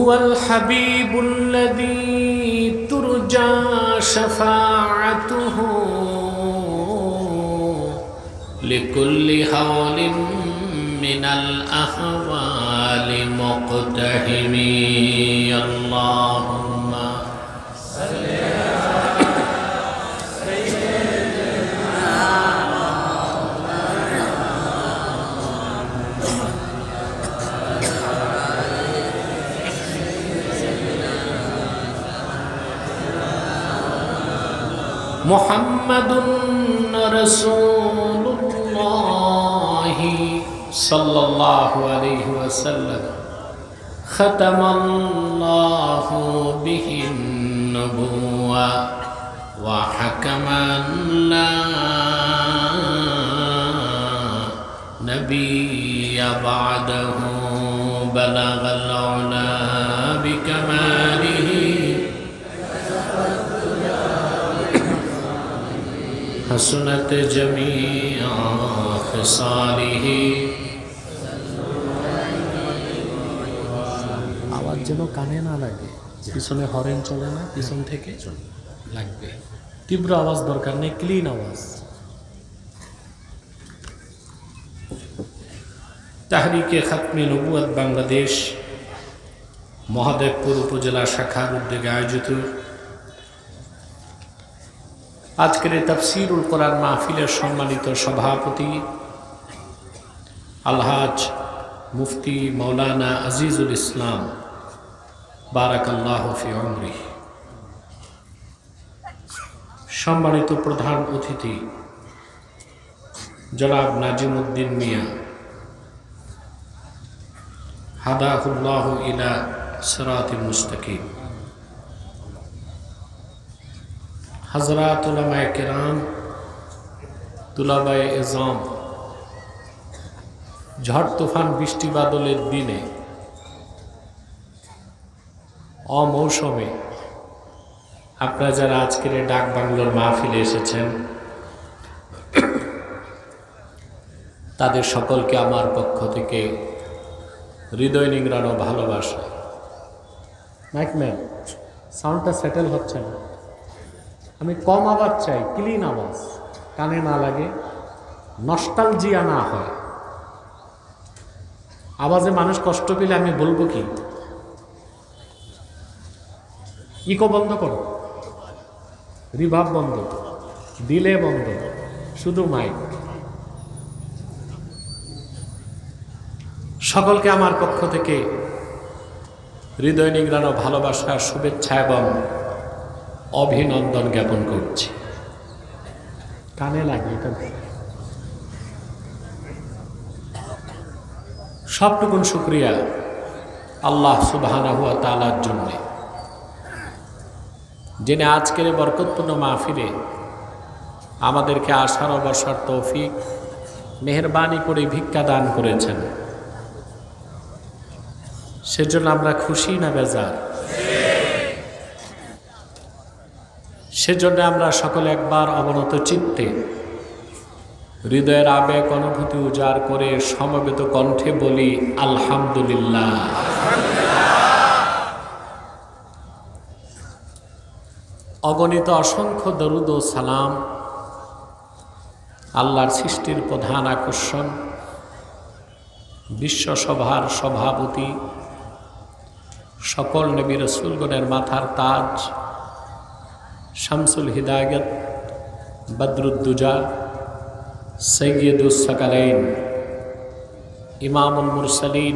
هو الحبيب الذي ترجى شفاعته لكل هول من الأهوال مقتحم اللهم صل محمد رسول الله صلى الله عليه وسلم ختم الله به النبوة وحكما لا نبي بعده بلغ العلا بكماله حسنت جميع خصاله আওয়াজ যেন কানে না লাগে, পিছনে হরেন চলে না, পিছন থেকে লাগবে। তীব্র আওয়াজ দরকার নেই, ক্লিন আওয়াজ। তাহরিকে খাতমে নবুয়ত বাংলাদেশ মহাদেবপুর উপজেলা শাখার উদ্যোগে আয়োজিত আজকের তাফসীরুল কোরআন মাহফিলের সম্মানিত সভাপতি আলহাজ মুফতি মাওলানা আজিজুল ইসলাম বারাকাল্লাহু ফি উমরিহি, সম্মানিত প্রধান অতিথি জনাব নাজিমউদ্দিন মিয়া হাদাহুল্লাহু ইলা সিরাতিল মুস্তাকিম, হযরত উলামায়ে কেরাম, তুলাবায়ে ইজাম, ঝড় তুফান বৃষ্টি বাদলের দিনে অমৌসুমে আপনারা যারা আজকের ডাক বাংলোর মাহফিলে এসেছেন তাদের সকলকে আমার পক্ষ থেকে হৃদয় নিংড়ানো ভালোবাসা। মাইকম্যান, সাউন্ডটা সেটেল হচ্ছে না, আমি কম আওয়াজ চাই, ক্লিন আওয়াজ, কানে না লাগে, নস্টালজিয়া না হয়। আওয়াজে মানুষ কষ্ট পেলে আমি বলবো কি? ইকো বন্ধ করো, রিভার্ব বন্ধ, ডিলে বন্ধ, শুধু মাইক। সকলকে আমার পক্ষ থেকে হৃদয় নিংড়ানো ভালোবাসা, শুভেচ্ছা এবং অভিনন্দন জ্ঞাপন করছি। কানে লাগে এটা, সবটুকুন শুকরিয়া আল্লাহ সুবহানাহু ওয়া তাআলার জন্য, যিনি আজকের বরকতপূর্ণ মাহফিলে আমাদেরকে আসার ও বসার তৌফিক মেহেরবানি করে ভিক্ষা দান করেছেন। সেজন্য আমরা খুশি না বেজার? সেজন্য আমরা সকলে একবার অবনত চিত্তে হৃদয়ের আবেগ অনুভূতি উজাড় করে সমবেত কণ্ঠে বলি আলহামদুলিল্লাহ। অগণিত অসংখ্য দরুদ ও সালাম আল্লাহর সৃষ্টির প্রধান আকর্ষণ, বিশ্বসভার সভাপতি, সকল নবী রাসূলগণের মাথার তাজ, শামসুল হিদায়াত, বদরুদ্দুজা, সৈয়দুস সাকালাইন, ইমামুল মুরসালিন,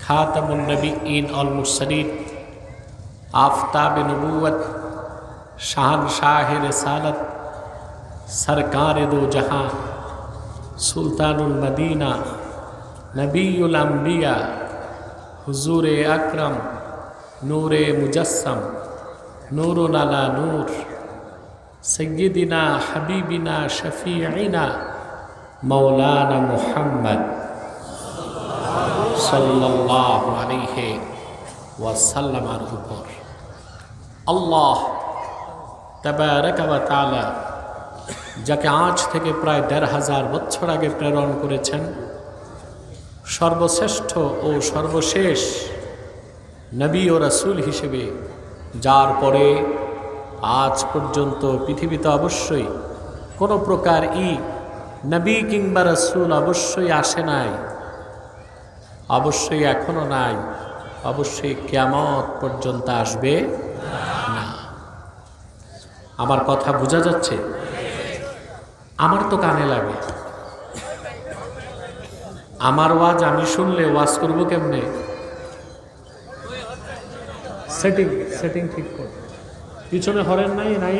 খাতামুন নবিয়্যিন ওয়াল মুরসালিন, আফতাবে নবুয়ত, শাহনশাহে রিসালত, সরকারে দো জাহাঁ, সুলতানুল মদিনা, নবিয়ুল আম্বিয়া, হুজুরে আকরম, নূরে মুজস্সম, নূরুন আলা নূর, সৈয়দিনা হাবিবিনা শফিঈনা মৌলানা মুহাম্মদ সাল্লাল্লাহু আলাইহি ওয়াসাল্লামের উপর আল্লাহ তাবারাকা ওয়া তাআলা যাকে আজ থেকে প্রায় ১৫০০ বছর আগে প্রেরণ করেছেন, সর্বশ্রেষ্ঠ ও সর্বশেষ নবী ও রাসূল হিসেবে, যার পরে আজ পর্যন্ত পৃথিবীতে অবশ্যই কোনো প্রকার নবী কিংবা রাসূল অবশ্যই আসে নাই, অবশ্যই এখনো নাই, অবশ্যই কিয়ামত পর্যন্ত আসবে না। আমার কথা বোঝা যাচ্ছে? আমার তো কানে লাগে। আমার ওয়াজ আমি শুনলে ওয়াজ করবো কেমনে? সেটিং ঠিক কর। পিছনে হরেন নাই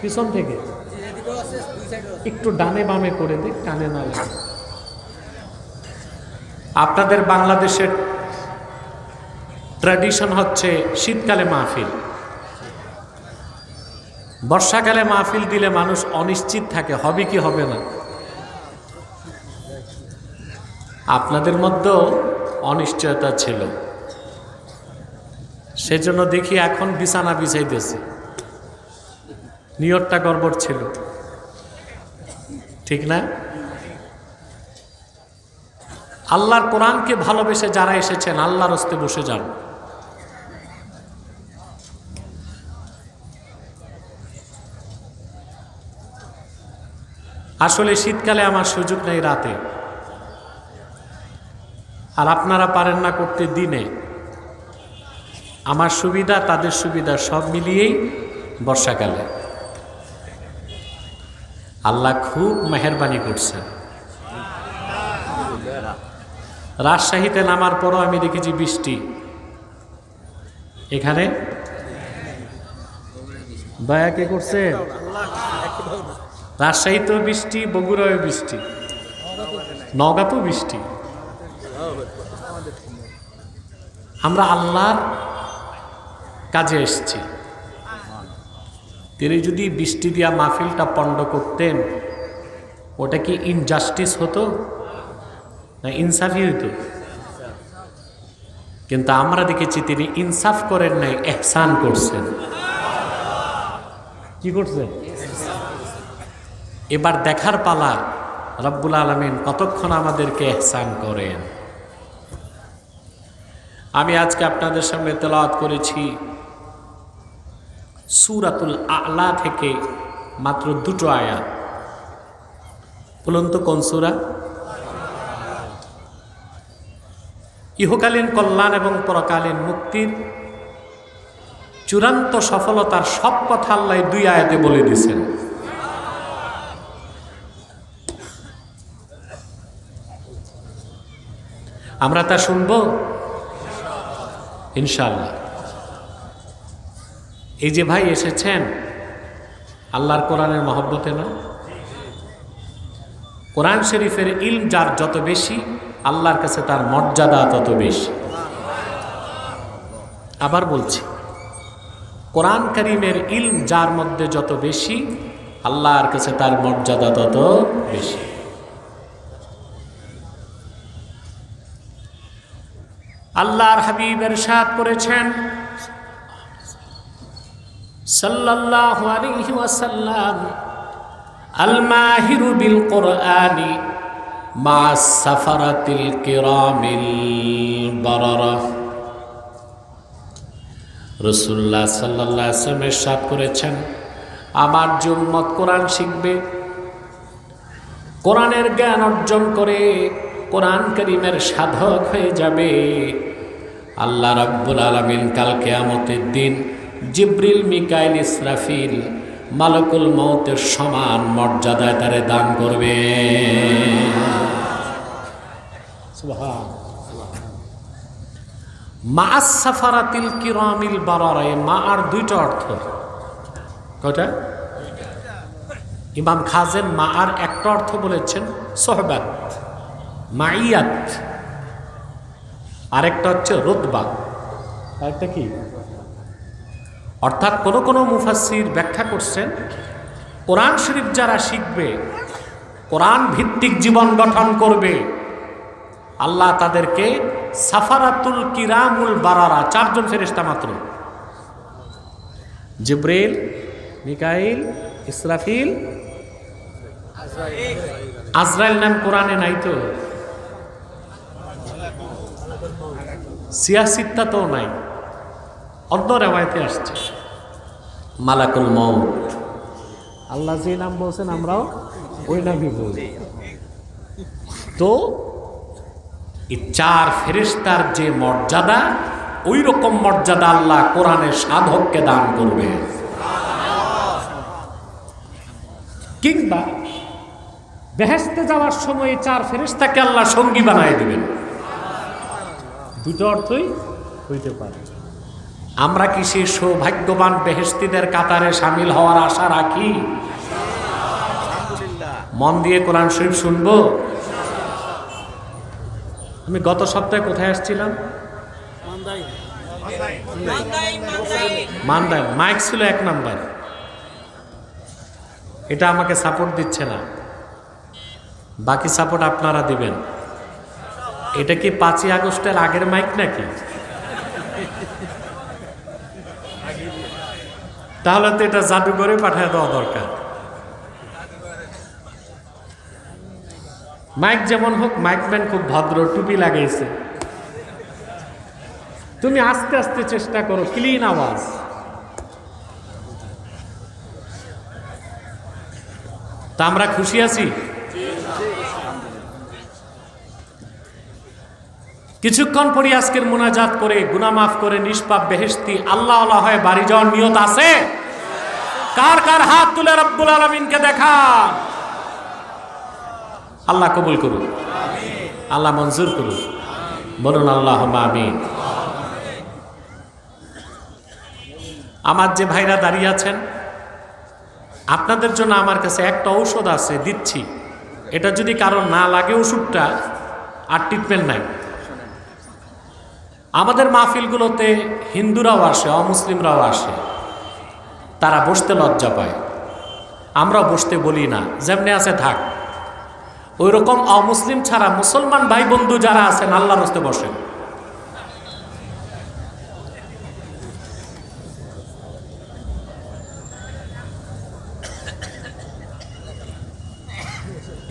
পিছন থেকে একটু ডানে বামে করে দে, কানে না লাগে। আপনাদের বাংলাদেশের ট্র্যাডিশন হচ্ছে শীতকালে মাহফিল, বর্ষাকালে মাহফিল দিলে মানুষ অনিশ্চিত থাকে হবে কি হবে না। আপনাদের মধ্যেও অনিশ্চয়তা ছিল, সেজন্য দেখি এখন বিছানা বিছাইতেছে। নিয়তটা গড়বড় ছিল, ঠিক না? আল্লাহর কোরআনকে ভালোবেসে যারা এসেছেন আল্লাহর হস্তে বসে যান। আসলে শীতকালে আমার সুযোগ নেই রাতে, আর আপনারা পারেন না করতে দিনে। আমার সুবিধা তাদের সুবিধা সব মিলিয়েই বর্ষাকালে। আল্লাহ খুব মেহেরবানি করছেন। রাজশাহীতে নামার পরও আমি দেখেছি বৃষ্টি। এখানে দয়া কে করছে? রাজশাহীতেও বৃষ্টি, বগুড়ায় বৃষ্টি, নওগাঁতেও বৃষ্টি। আমরা আল্লাহর কাজে এসেছি। তিনি যদি বৃষ্টি দিয়া মাহফিলটা পণ্ড করতেন, ওটা কি ইনজাস্টিস হতো না ইনসাফই হতো? কিন্তু আমরা দেখেছি তিনি ইনসাফ করেন নাই, ইহসান করছেন। কি করছেন? এবার দেখার পালা রব্বুল আলামিন কতক্ষণ আমাদেরকে ইহসান করেন। আমি আজকে আপনাদের সামনে তেলাওয়াত করেছি সূরাতুল আ'লা থেকে মাত্র 2টো আয়াত। বলুন তো কোন সূরা? ইহকালীন কল্যাণ এবং পরকালীন মুক্তির চূড়ান্ত সফলতার সব কথা আল্লাহ 2 আয়াতে বলে দিয়েছেন। আমরা তা শুনবো ইনশাআল্লাহ। এই যে ভাই এসেছেন আল্লাহর কোরআনের মহব্বতে না? কোরআন শরীফের ইলম যার যত বেশি, আল্লাহর কাছে তার মর্যাদা তত বেশি। আবার বলছি, কোরআন কারীমের ইলম যার মধ্যে যত বেশি, আল্লাহর কাছে তার মর্যাদা তত বেশি। আল্লাহর হাবিব ইরশাদ করেছেন সাল্লাল্লাহু আলাইহি ওয়াসাল্লাম, আল মাহিরু বিল কোরআনি মা'আস সাফারাতিল কিরামিল বারারা। রাসূলুল্লাহ সাল্লাল্লাহু আলাইহি ওয়াসাল্লাম ইরশাদ করেছেন, আমার যে উম্মত কোরআন শিখবে, কোরআনের জ্ঞান অর্জন করে কোরআন কারীমের সাধক হয়ে যাবে, আল্লাহ রাব্বুল আলামিন কাল কিয়ামতের দিন জিবরিল, মিকাইল, ইসরাফিল, মালাকুল মউতের সমান মর্যাদায় তারে দান করবে। সুবহানাল্লাহ। মা'আস সাফারাতিল কিরামিল বারারা, মা আর 2টা অর্থ। কয়টা? ইমাম খাজেন মা আর একটা অর্থ বলেছেন সোহবাত, মাইয়াত, আরেকটা হচ্ছে রুতবা, আরেকটা কি? অর্থাৎ কোন কোন মুফাসসির ব্যাখ্যা করছেন, কোরআন শরীফ যারা শিখবে, কোরআন ভিত্তিক জীবন গঠন করবে, আল্লাহ তাদেরকে সাফারাতুল কিরামুল বারারা, 4 জন ফেরেশতা মাত্র, জিবরিল, মিকাইল, ইসরাফিল, আজরাইল নাম কোরআনে নাই তো? সিয়াসিত্তাতেও নাই, অন্য রেওয়ায়তে আসছে মালাকুল মউত। আল্লাহ যে নাম বলছেন আমরাও ওই নামই বলি। তো এই চার ফেরেশতার যে মর্যাদা, ওই রকম মর্যাদা আল্লাহ কোরআনের সাধককে দান করবে। কিংবা বেহেশতে যাওয়ার সময় চার ফেরেশতাকে আল্লাহ সঙ্গী বানায় দিবেন। দুটো অর্থই হইতে পারে। আমরা কি সেই সৌভাগ্যবান বেহেশতিদের কাতারে সামিল হওয়ার আশা রাখি? মন দিয়ে কোরআন শরীফ শুনবো। আমি গত সপ্তাহে কোথায় আসছিলাম? মান্দাই। মাইক ছিল 1 নাম্বার। এটা আমাকে সাপোর্ট দিচ্ছে না, বাকি সাপোর্ট আপনারা দিবেন। এটা কি 5ই আগস্টের আগের মাইক নাকি? তাহলে তো এটা জাদুঘরে পাঠিয়ে দেওয়া দরকার। মাইক যেমন হোক, মাইকম্যান খুব ভদ্র, টুপি লাগাইছে। তুমি আস্তে আস্তে চেষ্টা করো, ক্লিন আওয়াজ। তা আমরা খুশি আছি। কিছুক্ষণ পরে আজকের মুনাজাত করে গুনাহ মাফ করে নিষ্পাপ বেহেশতি আল্লাহ আল্লাহ হয়ে বাড়ি যাওয়ার নিয়ত আছে? কার কার হাত তুলে রব্বুল আলামিনকে দেখান। আল্লাহ কবুল করুন, আল্লাহ মঞ্জুর করুন, বলুন আল্লাহুম্মা আমিন। আমার যে ভাইরা দাঁড়িয়ে আছেন, আপনাদের জন্য আমার কাছে একটা ঔষধ আছে, দিচ্ছি। এটা যদি কারো না লাগে ওষুধটা, আর ট্রিটমেন্ট নাই। আমাদের মাহফিলগুলোতে হিন্দুরাও আসে, অমুসলিমরাও আসে, তারা বসতে লজ্জা পায়। আমরা বসতে বলি না, যেমনি আছে থাক। ওই রকম অমুসলিম ছাড়া মুসলমান ভাই বন্ধু যারা আছেন, আল্লাহর হস্তে বসেন।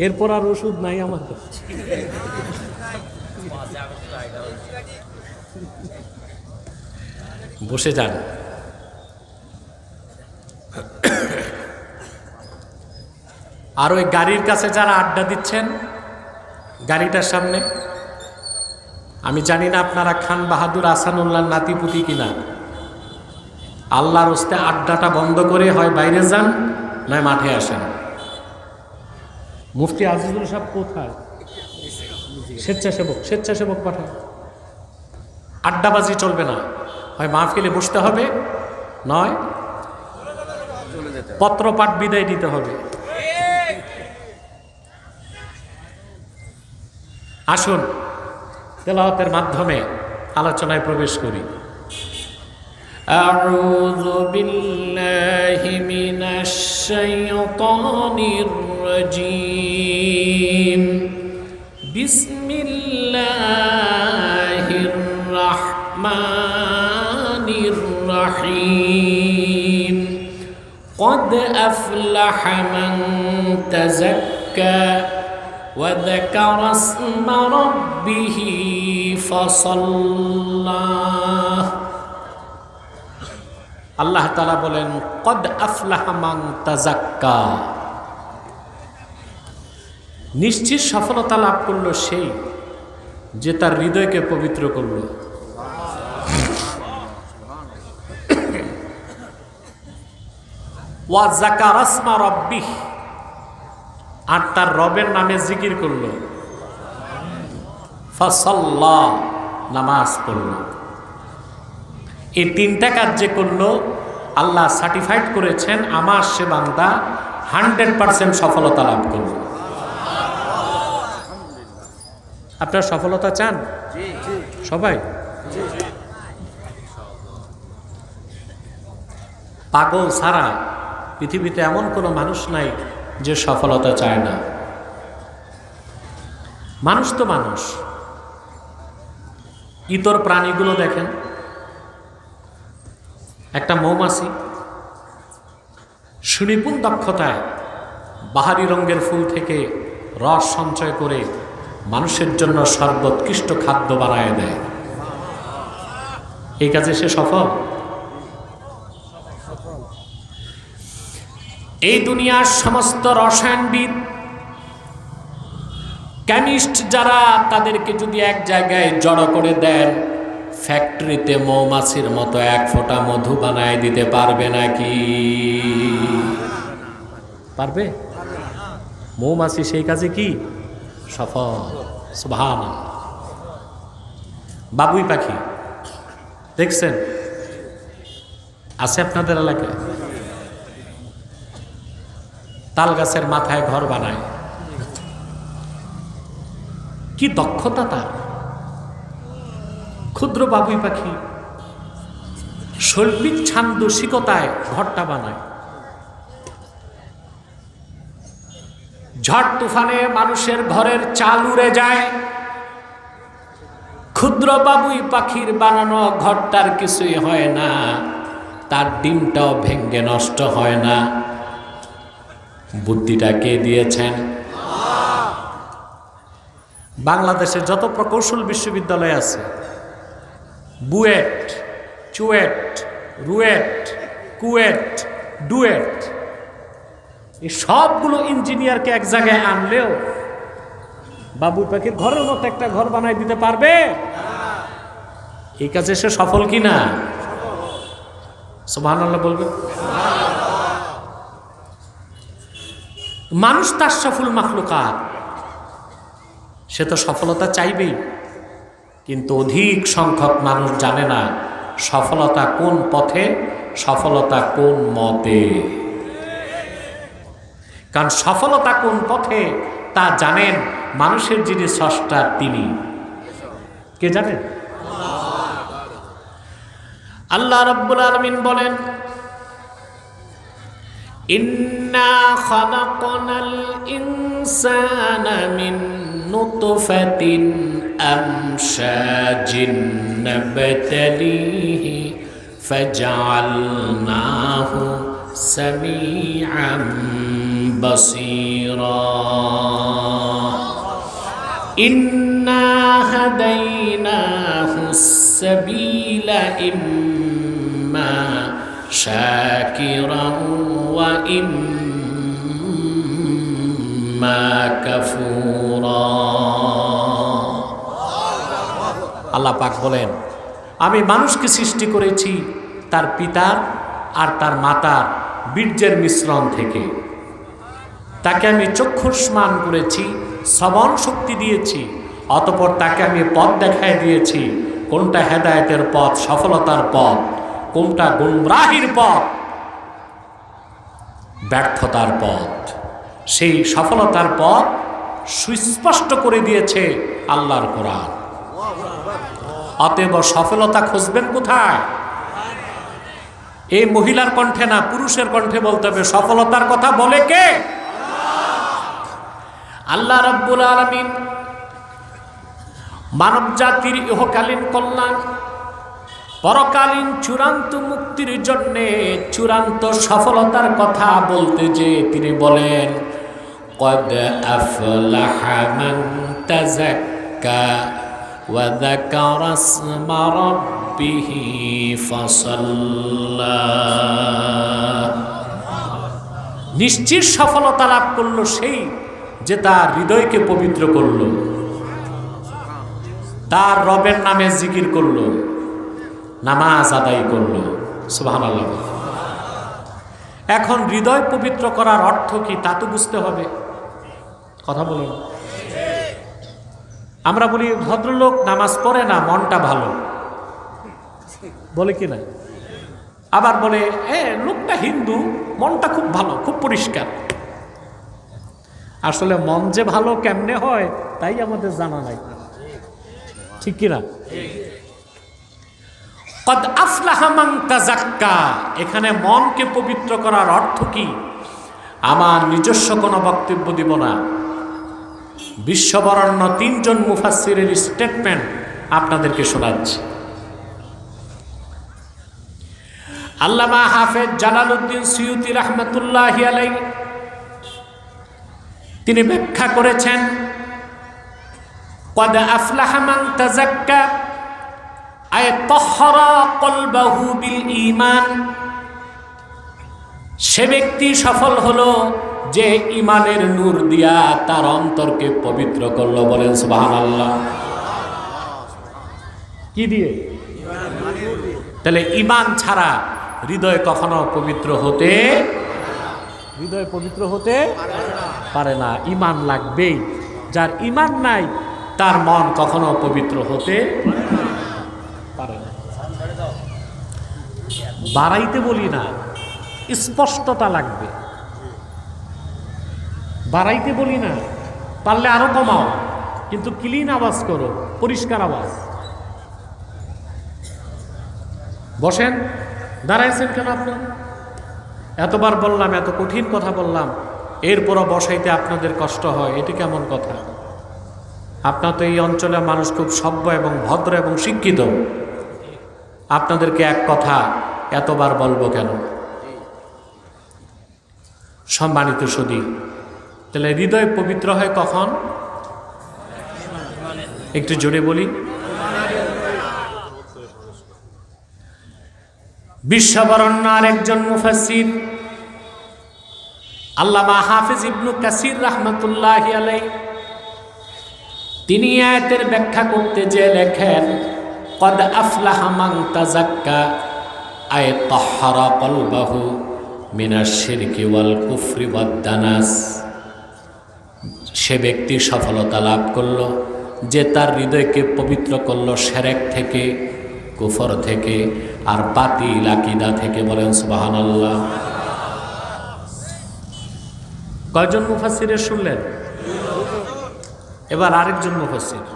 এরপর আর ওষুধ নাই আমার কাছে। বসে যান। আর ওই গাড়ির কাছে যারা আড্ডা দিচ্ছেন, গাড়িটার সামনে, আমি জানি না আপনারা খান বাহাদুর আহসানুল্লাহ নাতিপুতি কিনা। আল্লাহর হস্তে আড্ডাটা বন্ধ করে হয় বাইরে যান, নয় মাঠে আসেন। মুফতি আজিজুল সাহেব কোথায়? স্বেচ্ছাসেবক পাঠায়। আড্ডাবাজি চলবে না, হয় মাহফিলে বসতে হবে, নয় পত্রপাঠ বিদায় দিতে হবে। আসুন তেলাওয়াতের মাধ্যমে আলোচনায় প্রবেশ করি। আউযু বিল্লাহি মিনাশ শাইতানির রাজীম। বিসমিল্লাহির রাহমানির রাহিম। قد أفلح من تزكى وذكر اسم ربه فصلى। আল্লাহ তাআলা বলেন, قد أفلح من تزكى, নিশ্চিত সফলতা লাভ করলো সেই যে তার হৃদয়কে পবিত্র করলো। ওয়া যাকারা ইসমা রাব্বিহ, আর তার রবের নামে জিকির করলো। ফাসাল্লা, নামাজ পড়ল। এই 3টা কাজ যে করলো, আল্লাহ সার্টিফাইড করেছেন আমার সে বান্দা 100% সফলতা লাভ করল। আপনারা সফলতা চান? সবাই? পাগল ছাড়া পৃথিবীতে এমন কোনো মানুষ নাই যে সফলতা চায় না। মানুষ তো মানুষ। ইতর প্রাণীগুলো দেখেন, একটা মৌমাছি সুনিপুণ দক্ষতায় বাহারি রঙের ফুল থেকে রস সঞ্চয় করে মানুষের জন্য সর্বোৎকৃষ্ট খাদ্য বানায় দেয়। এই কাজে সে সফল? এই দুনিয়ার সমস্ত রসায়নবিদ, কেমিস্ট যারা, তাদেরকে যদি এক জায়গায় জড়ো করে দেন, ফ্যাক্টরিতে মৌমাছির মতো এক ফোঁটা মধু বানায় দিতে পারবে নাকি? পারবে? মৌমাছি সেই কাজে কি সফল? সুবহানাল্লাহ। বাবুই পাখি দেখছেন? আছে আপনাদের এলাকায়? তাল গাছের মাথায় ঘর বানায়, কি দক্ষতা তার! ক্ষুদ্র বাবুই পাখি শৈল্পিক ছান্দসিকতায় ঘরটা বানায়। ঝড় তুফানে মানুষের ঘরের চাল উড়ে যায়, ক্ষুদ্র বাবুই পাখির বানানো ঘরটার কিছুই হয় না, তার ডিমটাও ভেঙ্গে নষ্ট হয় না। বুদ্ধিটা কে দিয়েছেন? বাংলাদেশে যত প্রকৌশল বিশ্ববিদ্যালয় আছে, বুয়েট, চুয়েট, রুয়েট, কুয়েট, ডুয়েট, এই সবগুলো ইঞ্জিনিয়ারকে এক জায়গায় আনলেও বাবুই পাখির ঘরের মতো একটা ঘর বানাই দিতে পারবে? এই কাজে সে সফল কি না? সুবহানাল্লাহ বলবেন। মানুষ তার সফল মাখলুকাত, সে তো সফলতা চাইবেই, কিন্তু অধিক সংখ্যক মানুষ জানে না সফলতা কোন পথে, সফলতা কোন মতে। কারণ সফলতা কোন পথে তা জানেন মানুষের যিনি স্রষ্টা, তিনি কে জানেন? আল্লাহ রাব্বুল আলামিন বলেন, ইন্না খালাকনাল ইনসানা মিন নুতফাতিন আমশাজিন নাবতালিহি ফাজআলনাহু সামিআন বাসীরা। ইন্না হাদাইনাহুস সাবিলা ইম্মা শাকিরান ওয়া ইম্মা কাফুরা। আল্লাহ পাক বলেন, আমি মানুষকে সৃষ্টি করেছি তার পিতার আর তার মাতার বীর্যের মিশ্রণ থেকে। তাকে আমি চক্ষুষ্মান করেছি, শ্রবণ শক্তি দিয়েছি, অতঃপর তাকে আমি পথ দেখায় দিয়েছি, কোনটা হেদায়েতের পথ, সফলতার পথ, কোনটা গুমরাহির পথ, ব্যর্থতার পথ। সেই সফলতার পথ সুস্পষ্ট করে দিয়েছে আল্লাহর কোরআন। অতএব সফলতা খুঁজবেন কোথায়? এই মহিলার কণ্ঠে না, পুরুষের কণ্ঠে বলতে হবে। সফলতার কথা বলে কে? আল্লাহ রাব্বুল আলামিন মানব জাতির ইহকালীন কল্যাণ, পরকালীন চূড়ান্ত মুক্তির জন্যে চূড়ান্ত সফলতার কথা বলতে যে তিনি বলেন, قد أفلح من تزكى وذكر اسم ربه فصلى। নিশ্চিত সফলতা লাভ করলো সেই যে তার হৃদয়কে পবিত্র করলো, তার রবের নামে জিকির করলো, নামাজ আদায় করলো। সুবহানাল্লাহ। এখন হৃদয় পবিত্র করার অর্থ কি তা তো বুঝতে হবে। কথা বলুন। আমরা বলি ভদ্রলোক নামাজ পড়ে না, মনটা ভালো, বলে কি না? আবার বলে লোকটা হিন্দু, মনটা খুব ভালো, খুব পরিষ্কার। আসলে মন যে ভালো কেমনে হয় তাই আমাদের জানা নাই, ঠিক কিনা? কদ আফলাহা মান তাযাক্কা, এখানে মনকে পবিত্র করার অর্থ কি? আমার নিজস্ব কোনো বক্তব্য দিব না, বিশ্ববরণ্য তিনজন মুফাসসিরের স্টেটমেন্ট আপনাদেরকে শোনাচ্ছি। আল্লামা হাফেজ জালালউদ্দিন সুয়ুতী রাহমাতুল্লাহি আলাইহি তিনি ব্যাখ্যা করেছেন, কদ আফলাহা মান তাযাক্কা, আয় তাহহারা কলবাহু বিল ঈমান, সে ব্যক্তি সফল হলো যে ঈমানের নূর দিয়া তার অন্তরকে পবিত্র করলো। বলেন সুবহানাল্লাহ। কি দিয়ে? তাহলে ঈমান ছাড়া হৃদয় কখনো পবিত্র হতে পারে না। ঈমান লাগবেই। যার ঈমান নাই তার মন কখনো পবিত্র হতে পারে না। বাড়াইতে বলি না, স্পষ্টতা লাগবে। বাড়াইতে বলি না, পারলে আরো কমাও, কিন্তু ক্লিন আওয়াজ করো, পরিষ্কার আওয়াজ। বসেন, দাঁড়াইছেন কেন আপনার? এতবার বললাম, এত কঠিন কথা বললাম, এরপরও বসাইতে আপনাদের কষ্ট হয়, এটি কেমন কথা? আপনার তো এই অঞ্চলের মানুষ খুব সভ্য এবং ভদ্র এবং শিক্ষিত, আপনাদেরকে এক কথা এতবার বলবো কেন? সম্মানিত সুধী, তাহলে হৃদয় পবিত্র হয় কখন? একটু জোরে বলি। বিশ্ববরণ্য আরেকজন মুফাসসির আল্লামা হাফিজ ইবনু কাসির রাহমাতুল্লাহি আলাইহি, তিনি আয়াতের ব্যাখ্যা করতে যে লেখেন, কদ আফলাহা মান তাযাক্কা আয় তাহহারা কলবাহু মিনাশ শিরকি ওয়াল কুফরি ওয়াদ দানাস। সে ব্যক্তি সফলতা লাভ করলো যে তার হৃদয়কে পবিত্র করলো শিরক থেকে, কুফর থেকে আর বাতিল আকীদা থেকে। বলেন সুবহানাল্লাহ। কয়জন মুফাসসিরের শুনলেন? এবার আরেকজন মুফাসসির,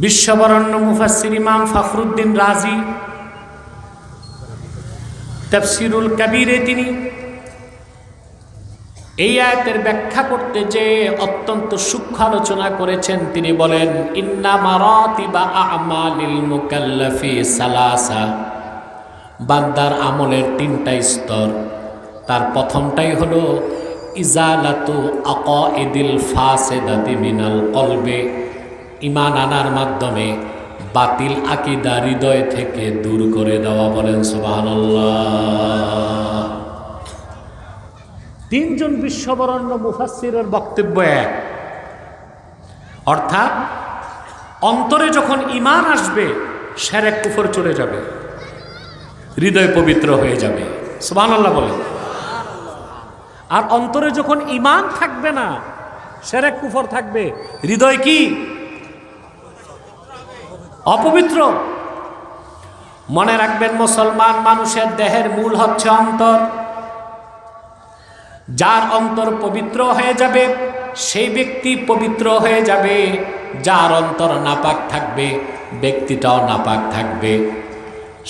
বিশ্ববরণ্য মুফাসসির ইমাম ফখরুদ্দিন রাজি, তাফসীরুল কাবীরে তিনি এই আয়াতের ব্যাখ্যা করতে যে অত্যন্ত সূক্ষ্ম আলোচনা করেছেন। তিনি বলেন, ইন্না মারাতিবা আমালিল মুকাল্লাফি সালাসা, বান্দার আমলের তিনটা স্তর। তার প্রথমটাই হলো ইজালাতু আকাইদিল ফাসিদাতি মিনাল কলবে, ঈমান আনার মাধ্যমে বাতিল আকীদা হৃদয় থেকে দূর করে দেওয়া। বলেন সুবহানাল্লাহ। তিনজন বিশ্ববরণ্য মুফাসসিরের বক্তব্য এক, অর্থাৎ অন্তরে যখন ঈমান আসবে শিরক কুফর চলে যাবে, হৃদয় পবিত্র হয়ে যাবে। সুবহানাল্লাহ বলেন। আর অন্তরে যখন ঈমান থাকবে না, শিরক কুফর থাকবে, হৃদয় কি? অপবিত্র। মনে রাখবেন, মুসলমান মানুষের দেহের মূল হচ্ছে অন্তর। যার অন্তর পবিত্র হয়ে যাবে সেই ব্যক্তি পবিত্র হয়ে যাবে, যার অন্তর নাপাক থাকবে ব্যক্তিটাও নাপাক থাকবে।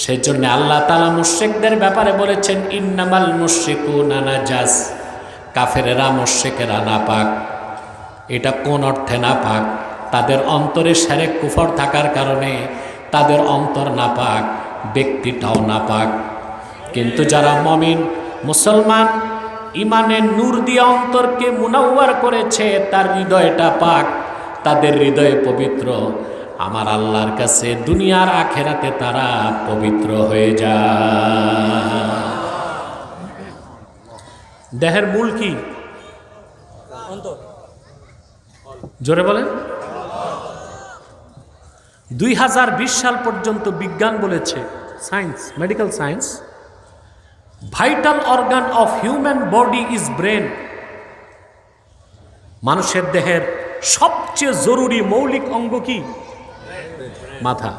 সেজন্য আল্লাহ তাআলা মুশরিকদের ব্যাপারে বলেছেন, ইন্নামাল মুশরিকুনা নাজাস, কাফেরেরা মুশরিকেরা নাপাক। এটা কোন অর্থে নাপাক? তাদের অন্তরে শিরক কুফর থাকার কারণে তাদের অন্তর নাপাক, ব্যক্তিটাও নাপাক। কিন্তু যারা মুমিন মুসলমান, ঈমানের নূর দিয়ে অন্তরকে মুনাওয়ার করেছে, তার হৃদয়টা পাক, তাদের হৃদয় পবিত্র, আমার আল্লাহর কাছে দুনিয়ার আখেরাতে তারা পবিত্র হয়ে যায়। দেহের মূল কি? জোরে বলেন। 2020 সাল পর্যন্ত বিজ্ঞান বলেছে, science, medical science, vital organ of human body is brain. মানুষের দেহের সবচেয়ে জরুরি মৌলিক অঙ্গ কি? মাথা।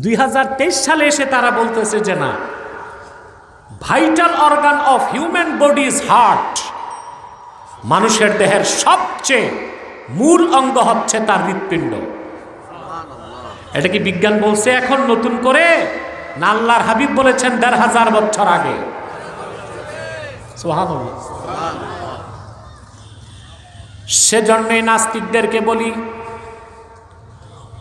2023 সালে এসে তারা বলতেছে যে না, vital organ of human body is heart. মানুষের দেহের সবচেয়ে মূল অঙ্গ হচ্ছে তার হৃৎপিণ্ড। এটা কি বিজ্ঞান বলছে এখন নতুন করে, না আল্লাহর হাবিব বলেছেন 1500 বছর আগে? সুবহানাল্লাহ। সেজন্যই নাস্তিকদেরকে বলি,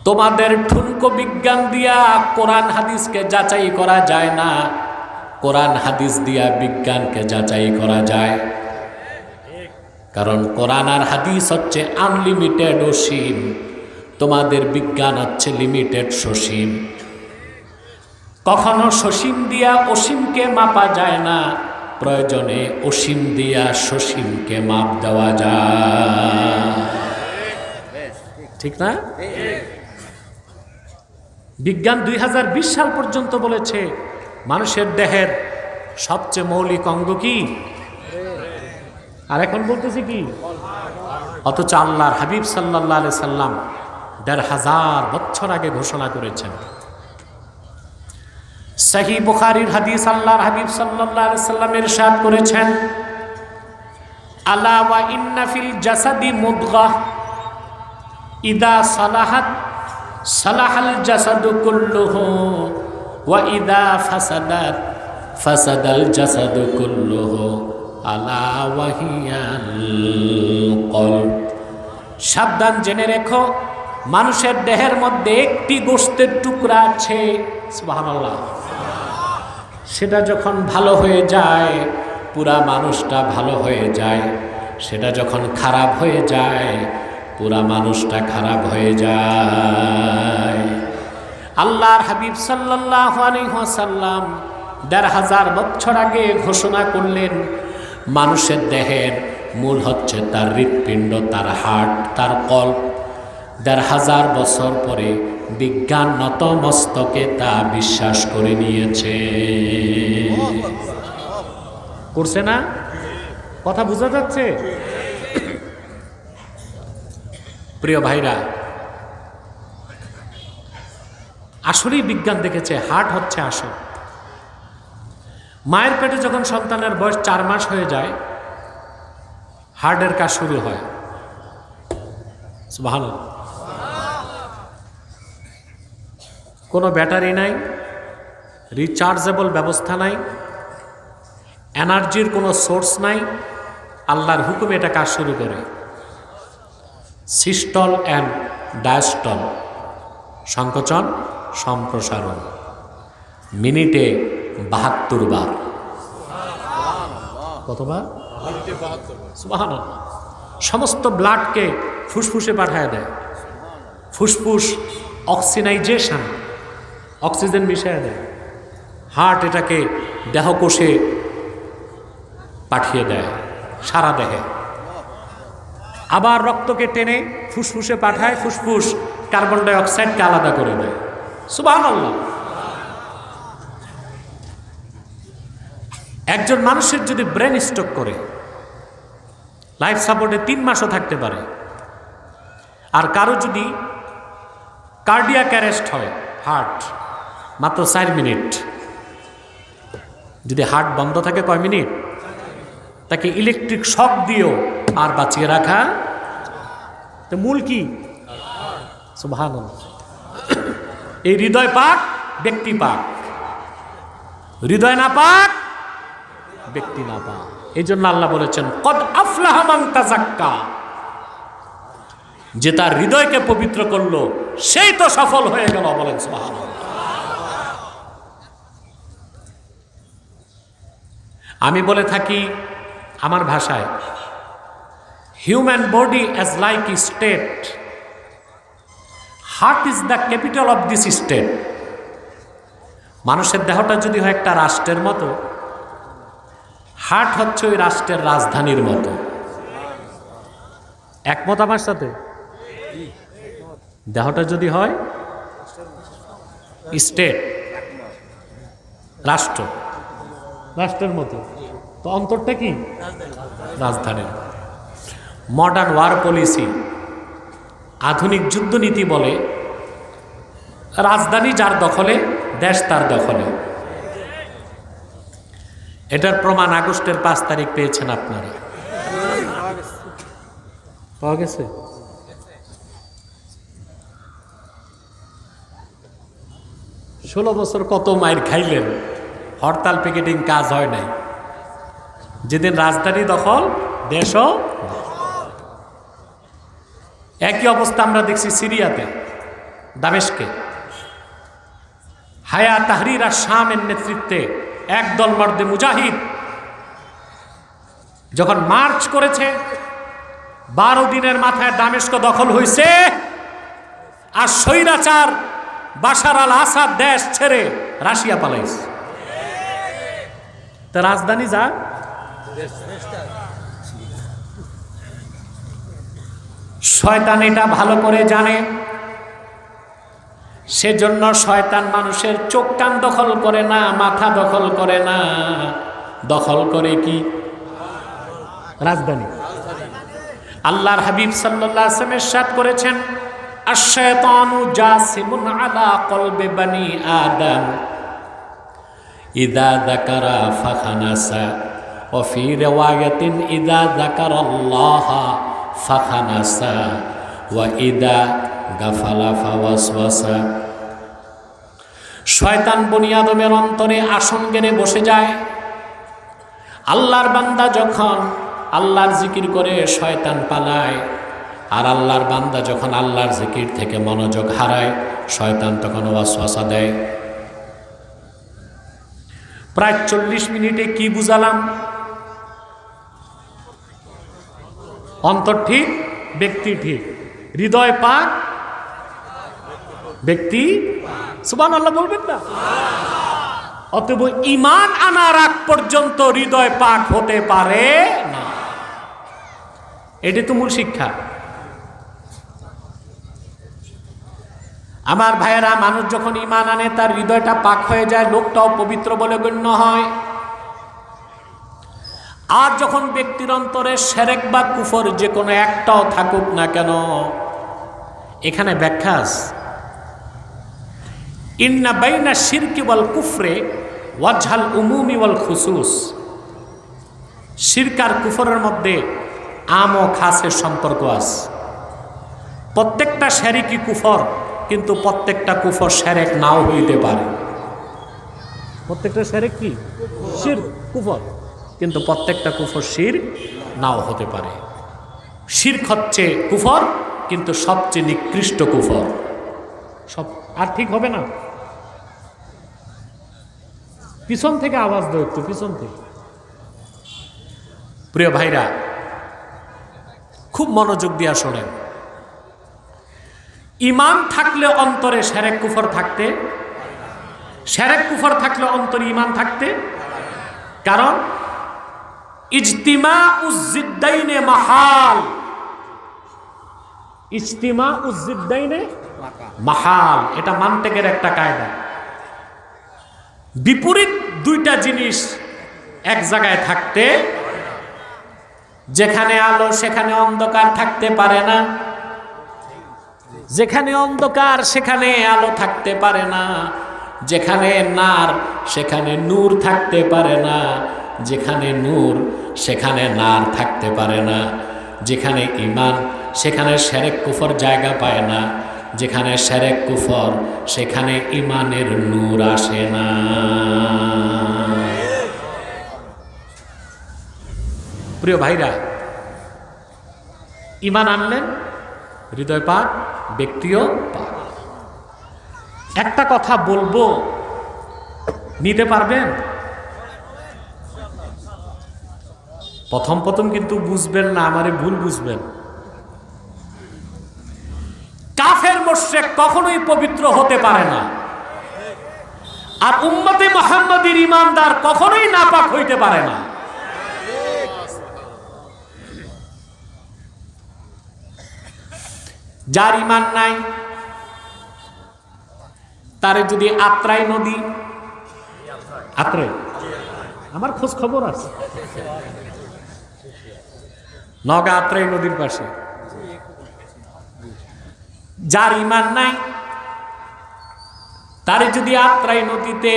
তোমাদের ঠুনকো বিজ্ঞান দিয়া কোরআন হাদিসকে যাচাই করা যায় না, কোরআন হাদিস দিয়া বিজ্ঞানকে যাচাই করা যায়। কারণ কোরআন আর হাদিস হচ্ছে আনলিমিটেড অসীম। তোমাদের বিজ্ঞান হচ্ছে লিমিটেড, সসীম। কখনো সসীম দিয়া অসীমকে মাপা যায় না, প্রয়োজনে অসীম দিয়া সসীমকে মাপ দেওয়া যায়। ঠিক না? বিজ্ঞান 2020 সাল পর্যন্ত বলেছে মানুষের দেহের সবচেয়ে মৌলিক অঙ্গ কি, আর এখন বলতেছি কি? অথচ আল্লাহর হাবিব সাল্লাল্লাহু আলাইহি সাল্লাম ১৫০০ বছর আগে ঘোষণা করেছেন। সহিহ বুখারীর হাদিস, আল্লাহর হাবিব সাল্লাল্লাহু আলাইহি সাল্লাম ইরশাদ করেছেন, আলা ওয়া ইন্না ফিল জাসাদি মুদগাহ ইদা সালাহাত সালাহাল জাসাদু কুল্লুহু ওয়া ইদা ফাসাদাত ফাসাদাল জাসাদু কুল্লুহু আলা ওয়া হিয়াল কলব। সাবধান, জেনে রেখো, মানুষের দেহের মধ্যে একটি গোশতের টুকরা আছে, সুবহানাল্লাহ, সেটা যখন ভালো হয়ে যায় পুরা মানুষটা ভালো হয়ে যায়, সেটা যখন খারাপ হয়ে যায় পুরা মানুষটা খারাপ হয়ে যায়। আল্লাহর হাবিব সাল্লাল্লাহু আলাইহি ওয়াসাল্লাম ১৫০০ বছর আগে ঘোষণা করলেন, মানুষের দেহের মূল হচ্ছে তার হৃৎপিণ্ড, তার হার্ট, তার কল্প। ১৫০০ বছর পরে বিজ্ঞান নত মস্তকে তা বিশ্বাস করে নিয়েছে। করছে না? কথা বোঝা যাচ্ছে? প্রিয় ভাইরা, আসলেই বিজ্ঞান দেখেছে হার্ট হচ্ছে আসল। মায়ের পেটে যখন সন্তানের বয়স 4 মাস হয়ে যায় হার্টের কাজ শুরু হয়। সুবহানাল্লাহ। কোনো ব্যাটারি নাই, রিচার্জেবল ব্যবস্থা নাই, এনার্জির কোনো সোর্স নাই, আল্লাহর হুকুমে এটা কাজ শুরু করে। সিস্টল অ্যান্ড ডায়াস্টল, সংকোচন সম্প্রসারণ, মিনিটে ৭২ বার। কতবার? সুবহানাল্লাহ। সমস্ত ব্লাডকে ফুসফুসে পাঠায় দেয়, ফুসফুস অক্সিনাইজেশন, অক্সিজেন মিশিয়ে দেয়, হার্ট এটাকে দেহকোষে পাঠিয়ে দেয়, সারা দেহে। আবার রক্তকে টেনে ফুসফুসে পাঠায়, ফুসফুস কার্বন ডাই অক্সাইডকে আলাদা করে দেয়। সুবহানাল্লাহ। একজন মানুষের যদি ব্রেন স্ট্রোক করে লাইফ সাপোর্টে 3 মাসও থাকতে পারে, আর কারো যদি কার্ডিয়াক অ্যারেস্ট হয়, হার্ট, মাত্র 4 মিনিট। যদি হার্ট বন্ধ থাকে কয় মিনিট? তাকে ইলেকট্রিক শক দিয়েও আর বাঁচিয়ে রাখা। তো মূল কি? সুবহানাল্লাহ। এই হৃদয় পাক, ব্যক্তি পাক। হৃদয় না পাক, ব্যক্তি না পাক। এই জন্য আল্লাহ বলেছেন, কদ আফলাহা মান তাযাক্কা, যে তার হৃদয়কে পবিত্র করলো সেই তো সফল হয়ে গেল। বলেন সুবহানাল্লাহ। আমি বলে থাকি আমার ভাষায়, human body as like a state, heart is the capital of this state. মানুষের দেহটা যদি হয় একটা রাষ্ট্রের মতো, হার্ট হচ্ছে ওই রাষ্ট্রের রাজধানীর মতো। একমত আমার সাথে? দেহটা যদি হয় স্টেট, রাষ্ট্র, রাষ্ট্রের মতো, তো অন্তরটা কি? রাজধানীর। মডার্ন ওয়ার পলিসি, আধুনিক যুদ্ধনীতি বলে রাজধানী যার দখলে দেশ তার দখলে। এটার প্রমাণ আগস্টের 5 তারিখ পেয়েছেন আপনারা। পাওয়া গেছে? ষোলো বছর কত মাইর খাইলেন, হরতাল পিকেটিং কাজ হয় নাই। যেদিন রাজধানী দখল, দেশও। একই অবস্থা আমরা দেখছি সিরিয়াতে, দামেস্কে। হায়া তাহরির আর শামের নেতৃত্বে একদল মর্দে মুজাহিদ যখন মার্চ করেছে, 12 দিনের মাথায় দামেস্ক দখল হয়েছে। আর স্বৈরাচার বাশার আল আসাদ দেশ ছেড়ে রাশিয়া পালাইছে। তা রাজধানী যা, শয়তান এটা ভালো করে জানে, সেজন্য শয়তান মানুষের চোখ কান দখল করে না, মাথা দখল করে না, দখল করে কি? রাজধানী। আল্লাহর হাবিব সাল্লাল্লাহু আলাইহি ওয়াসাল্লাম ইরশাদ করেছেন, আশ-শায়তানু জাসিমুন আলা কলবি বানি আদম ইযা যাকারা ফাখানাসা ওয়া ফি রিওয়ায়াতিন ইযা যাকারাল্লাহা ফাখানাসা ওয়া ইযা গাফালা ফাওয়াসওয়াসা। শয়তান বনি আদমের অন্তরে আসন গেড়ে বসে যায়। আল্লাহর বান্দা যখন আল্লাহর জিকির করে শয়তান পালায়, আর আল্লাহর বান্দা যখন আল্লাহর জিকির থেকে মনোযোগ হারায়, শয়তান তখন ওয়াসওয়াসা দেয়। প্রায় 40 মিনিটে কি বুঝালাম? অন্তর ঠিক, ব্যক্তি ঠিক, হৃদয় পাক, ব্যক্তি সুবহানাল্লাহ বলবেন না? অতএব ঈমান আনার আগ পর্যন্ত হৃদয় পাক হতে পারে না। এটি তো মূল শিক্ষা। আমার ভাইয়েরা, মানুষ যখন ঈমান আনে তার হৃদয়টা পাক হয়ে যায়, লোকটাও পবিত্র বলে গণ্য হয়। আর যখন ব্যক্তির অন্তরে শিরক বা কুফর যে কোনো একটাও থাকুক না কেন, এখানে ব্যাখ্যা আছে, ইন্না বাইনা শিরকি ওয়াল কুফরে ওয়াজহাল উমুমি ওয়াল খুসুস। শিরক আর কুফরের মধ্যে আম ও খাসের সম্পর্ক আছে। প্রত্যেকটা শিরকই কুফর, কিন্তু প্রত্যেকটা কুফর শিরক নাও হইতে পারে। প্রত্যেকটা শিরক কি? শিরক, কুফর, কিন্তু প্রত্যেকটা কুফর শিরক নাও হতে পারে। শিরক হচ্ছে কুফর, কিন্তু সবচেয়ে নিকৃষ্ট কুফর। সব আর ঠিক হবে না। পিছন থেকে আওয়াজ দাও একটু, পিছন থেকে। প্রিয় ভাইরা, খুব মনোযোগ দিয়া শোনেন। ঈমান থাকলে অন্তরে শিরক কুফর থাকতে, শিরক কুফর থাকলে অন্তরে ঈমান থাকতে, কারণ ইজতিমাউজ জিদ্দাইনে মাহাল, ইজতিমাউজ জিদ্দাইনে মাহাল, এটা মান্তেকের একটা কায়দা। বিপরীত দুইটা জিনিস এক জায়গায় থাকতে, যেখানে আলো সেখানে অন্ধকার থাকতে পারে না, যেখানে অন্ধকার সেখানে আলো থাকতে পারে না, যেখানে নার সেখানে নূর থাকতে পারে না, যেখানে নূর সেখানে নার থাকতে পারে না, যেখানে ঈমান সেখানে শিরক কুফর জায়গা পায় না, যেখানে শিরক কুফর সেখানে ঈমানের নূর আসে না। প্রিয় ভাইরা, ঈমান আনলেন, হৃদয় পাক, ব্যক্তিও পাক। একটা কথা বলবো, নিতে পারবেন? প্রথম প্রথম কিন্তু বুঝবেন না, আমারে ভুল বুঝবেন। কাফের মুশরিক কখনোই পবিত্র হতে পারে না, আর উম্মতে মুহাম্মাদীর ঈমানদার কখনোই নাপাক হইতে পারে না। যার ঈমান নাই, তারে যদি আত্রাই নদী, আত্রাই, আমার খোঁজ খবর আছে, নওগাঁ আত্রাই নদীর পাশে, যার ঈমান নাই তারে যদি আত্রাই নদীতে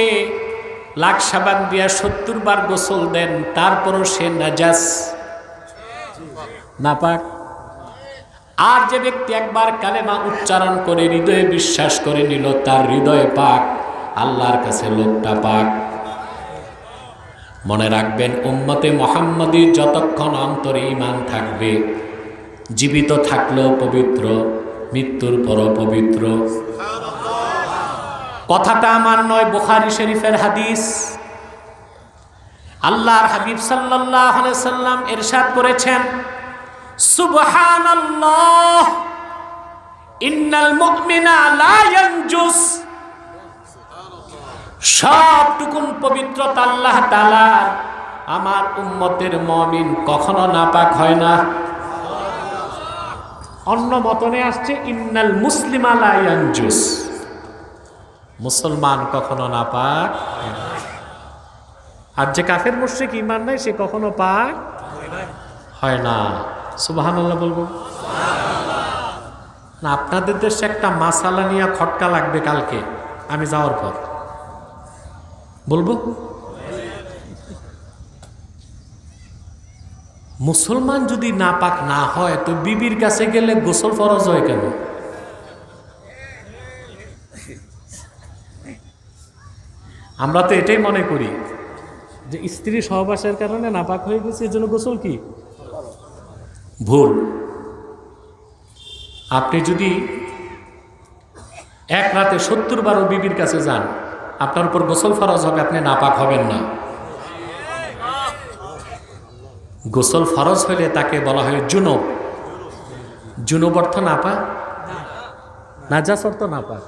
লাখ সাবান দিয়া 70 বার গোসল দেন, তারপরও সে নাজাস, নাপাক। আর যে ব্যক্তি একবার কালেমা উচ্চারণ করে হৃদয়ে বিশ্বাস করে নিল, তার হৃদয় পাক, আল্লাহর কাছে লোকটা পাক। মনে রাখবেন, উম্মতে মুহাম্মাদীর যতক্ষণ অন্তরে ঈমান থাকবে, জীবিত থাকলেও পবিত্র, মৃত্যুর পরও পবিত্র। কথাটা আমার নয়, বুখারী শরীফের হাদিস। আল্লাহর হাবিব সাল্লাল্লাহু আলাইহি সাল্লাম ইরশাদ করেছেন, সুবহানাল্লাহ ইন্নাল মুমিনা লা ইয়ানজুস, সবটুকুন পবিত্রতা আল্লাহ তাআলার। আমার উম্মতের মুমিন কখনো নাপাক হয় না। অন্য মতনে আসছে ইন্নাল মুসলিমা লা ইয়ানজুস, মুসলমান কখনো নাপাক হয় না। আর যে কাফের মুশরিক ঈমান নাই সে কখনো পাক হয় না। সুবহানাল্লাহ বলবো না? আপনাদের দেশে একটা মাসালা নিয়ে খটকা লাগবে কালকে আমি যাওয়ার পর, বলবো। মুসলমান যদি নাপাক না হয় তো বিবির কাছে গেলে গোসল ফরজ হয় কেন? আমরা তো এটাই মনে করি যে স্ত্রী সহবাসের কারণে নাপাক হয়ে গেছে, এর জন্য গোসল কি ভুল। আপনি যদি এক রাতে 70 বারও বিবির কাছে যান, আপনার উপর গোসল ফরজ হবে, আপনি নাপাক হবেন না। গোসল ফরজ হলে তাকে বলা হয় জুনুব। জুনুব অর্থ নাপাক, নাজাস অর্থ নাপাক,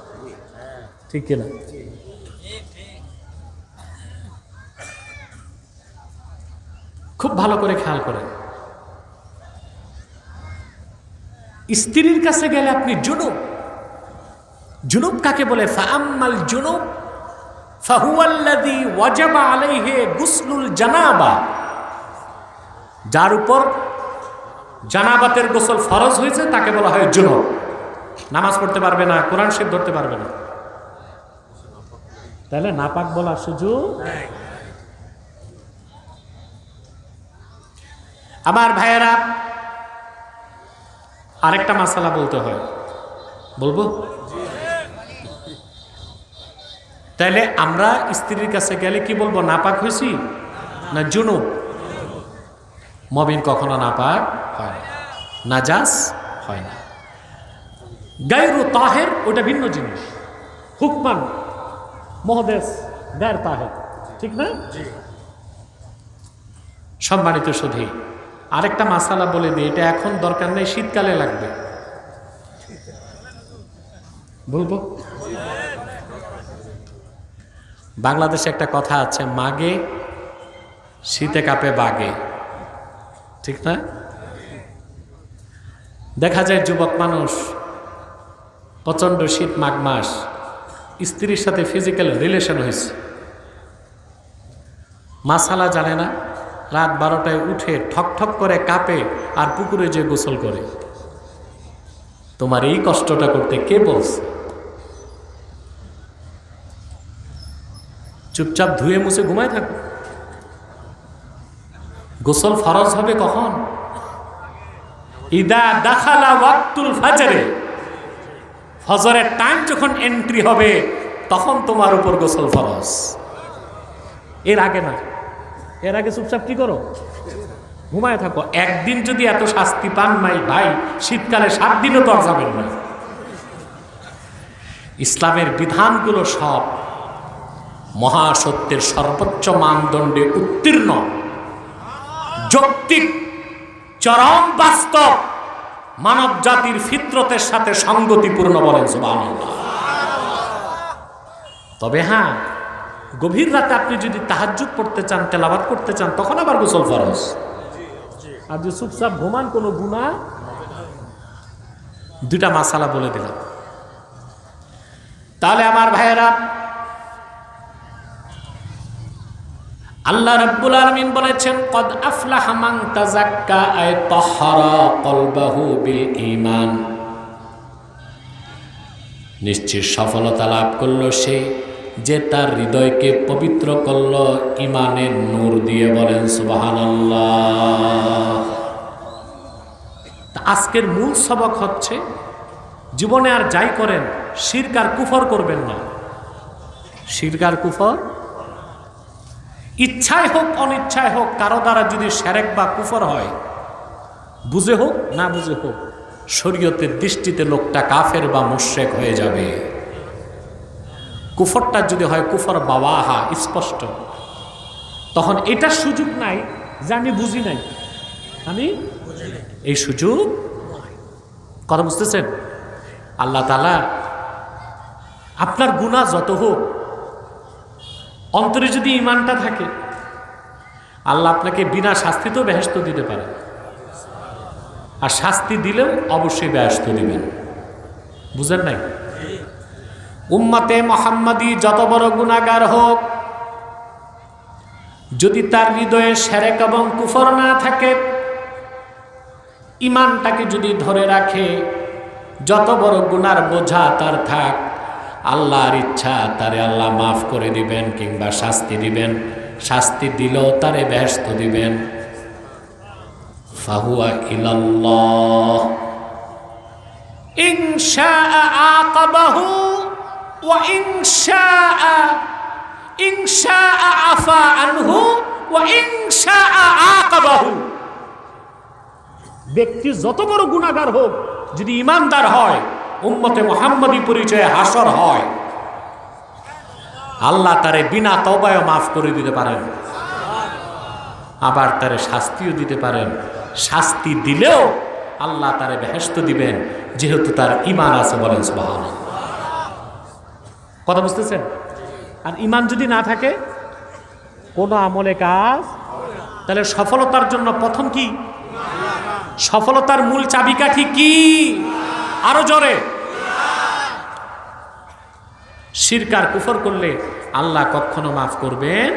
ঠিক কিনা? খুব ভালো করে খেয়াল করেন, স্ত্রীর কাছে গেলে আপনি জুনুব। জুনুব কাকে বলে? ফাআম্মাল জুনুব ফাহুয়াল্লাযী ওয়াজাবা আলাইহি গুসলুল জানাবা, যার উপর জানাবাতের গোসল ফরজ হয়েছে তাকে বলা হয় জুনুব। নামাজ পড়তে পারবে না, কোরআন শরীফ ধরতে পারবে না, তাহলে নাপাক বলার সুযোগ। আমার ভাইয়েরা, আরেকটা মাসালা বলতে হয়, বলবো? তাইলে আমরা স্ত্রীর কাছে গেলে কি বলবো? নাপাক হয়েছি না জুনুব? মুমিন কখনো নাপাক হয় না, নাজাস হয় না। গায়রু তাহের ওটা ভিন্ন জিনিস, হুকমান মুহদেস গায়র তাহের, ঠিক না? সম্মানিত সুধী, আরেকটা মাসালা বলে দিই, এটা এখন দরকার নেই, শীতকালে লাগবে, বলবো? বাংলাদেশে একটা কথা আছে, মাগে শীতে কাঁপে বাগে, ঠিক না? দেখা যায় যুবক মানুষ প্রচন্ড শীত, মাঘ মাস, স্ত্রীর সাথে ফিজিক্যাল রিলেশন হয়েছে, মাসালা জানে না, রাত 12টায় উঠে ঠক ঠক করে কাঁপে আর পুকুরে যে গোসল করে। তোমার এই কষ্টটা করতে কে বলছে? চুপচাপ ধুয়ে মুছে ঘুমায় থাকো। গোসল ফরজ হবে কখন? ইদা দাখালা ওয়াক্তুল ফাজরে, ফজরের টাইম যখন এন্ট্রি হবে তখন তোমার উপর গোসল ফরজ, এর আগে না। এর আগে চুপচাপ কি করো? ঘুমায় থাকো। একদিন যদি এত শাস্তি পান ভাই, শীতকালে 7 দিনও তো আর যাবেন না। ইসলামের বিধানগুলো সব মহাসত্যের সর্বোচ্চ মানদণ্ডে উত্তীর্ণ, যৌক্তিক, চরম বাস্তব, মানব জাতির ফিতরতের সাথে সঙ্গতিপূর্ণ, বলেন সুবহানাল্লাহ। তবে হ্যাঁ, গভীর রাতে আপনি যদি তাহাজ্জুদ পড়তে চান, তেলাওয়াত করতে চান, তখন আবার গোসল ফরজ। আর যে চুপচাপ ঘুমান কোনো গুনাহ। দুটা মাসালা বলে দিলাম। তাহলে আমার ভাইয়েরা, আল্লাহ রাব্বুল আলামিন বলেছেন, কদ আফলাহা মান তাযাক্কা আয় তাহহারা কলবাহু বিল ঈমান, নিশ্চিত সফলতা লাভ করলো সে যে তার হৃদয়কে পবিত্র করল ঈমানের নূর দিয়ে, বলেন সুবহানাল্লাহ। আজকের মূল সবক হচ্ছে, জীবনে আর যাই করেন শিরক আর কুফর করবেন না। শিরক আর কুফর, ইচ্ছায় হোক অনিচ্ছায় হোক, কারো দ্বারা যদি শিরক বা কুফর হয়, বুঝে হোক না বুঝে হোক, শরীয়তের দৃষ্টিতে লোকটা কাফের বা মুশরিক হয়ে যাবে। কুফরটা যদি হয় কুফর বাওয়াহা, স্পষ্ট, তখন এটার সুযোগ নাই যে আমি বুঝি নাই, আমি এই সুযোগ। কথা বুঝতেছেন? আল্লাহ তাআলা আপনার গুনাহ যত হোক, অন্তরে যদি ঈমানটা থাকে, আল্লাহ আপনাকে বিনা শাস্তিতেও বেহেশত দিতে পারে, আর শাস্তি দিলেও অবশ্যই বেহেশত দিবেন। বুঝেন নাই? উম্মতে মুহাম্মাদি যত বড় গুনাহগার হোক, যদি তার হৃদয়ে শিরক এবং কুফর না থাকে, ঈমানটাকে যদি ধরে রাখে, যত বড় গুনার বোঝা তার থাক, আল্লাহর ইচ্ছা তারে আল্লাহ মাফ করে দিবেন কিংবা শাস্তি দিবেন। শাস্তি দিলেও তারে বেহেশত দিবেন। ফাহুয়া ইলাল্লাহ ইন শাআ আকাবাহু ওয়া ইন শাআ আফা আনহু ওয়া ইন শাআ আকাবাহু। ব্যক্তি যত বড় গুনাহগার হোক, যদি ঈমানদার হয়, উম্মতে মুহাম্মাদি পরিচয়ে হাসর হয়, আল্লাহ তারে বিনা তওবায় মাফ করে দিতে পারেন, আবার তারে শাস্তিও দিতে পারেন। শাস্তি দিলেও আল্লাহ তারে বেহেশত দিবেন, যেহেতু তার ঈমান আছে। বলেন সুবহানাল্লাহ। কথা বুঝতেছেন? আর ঈমান যদি না থাকে, কোনো আমলে কাজ, তাহলে সফলতার জন্য প্রথম কি? সফলতার মূল চাবিকাঠি কি? আরো জোরে। শিরক আর কুফর করলে আল্লাহ কখনো মাফ করবেন।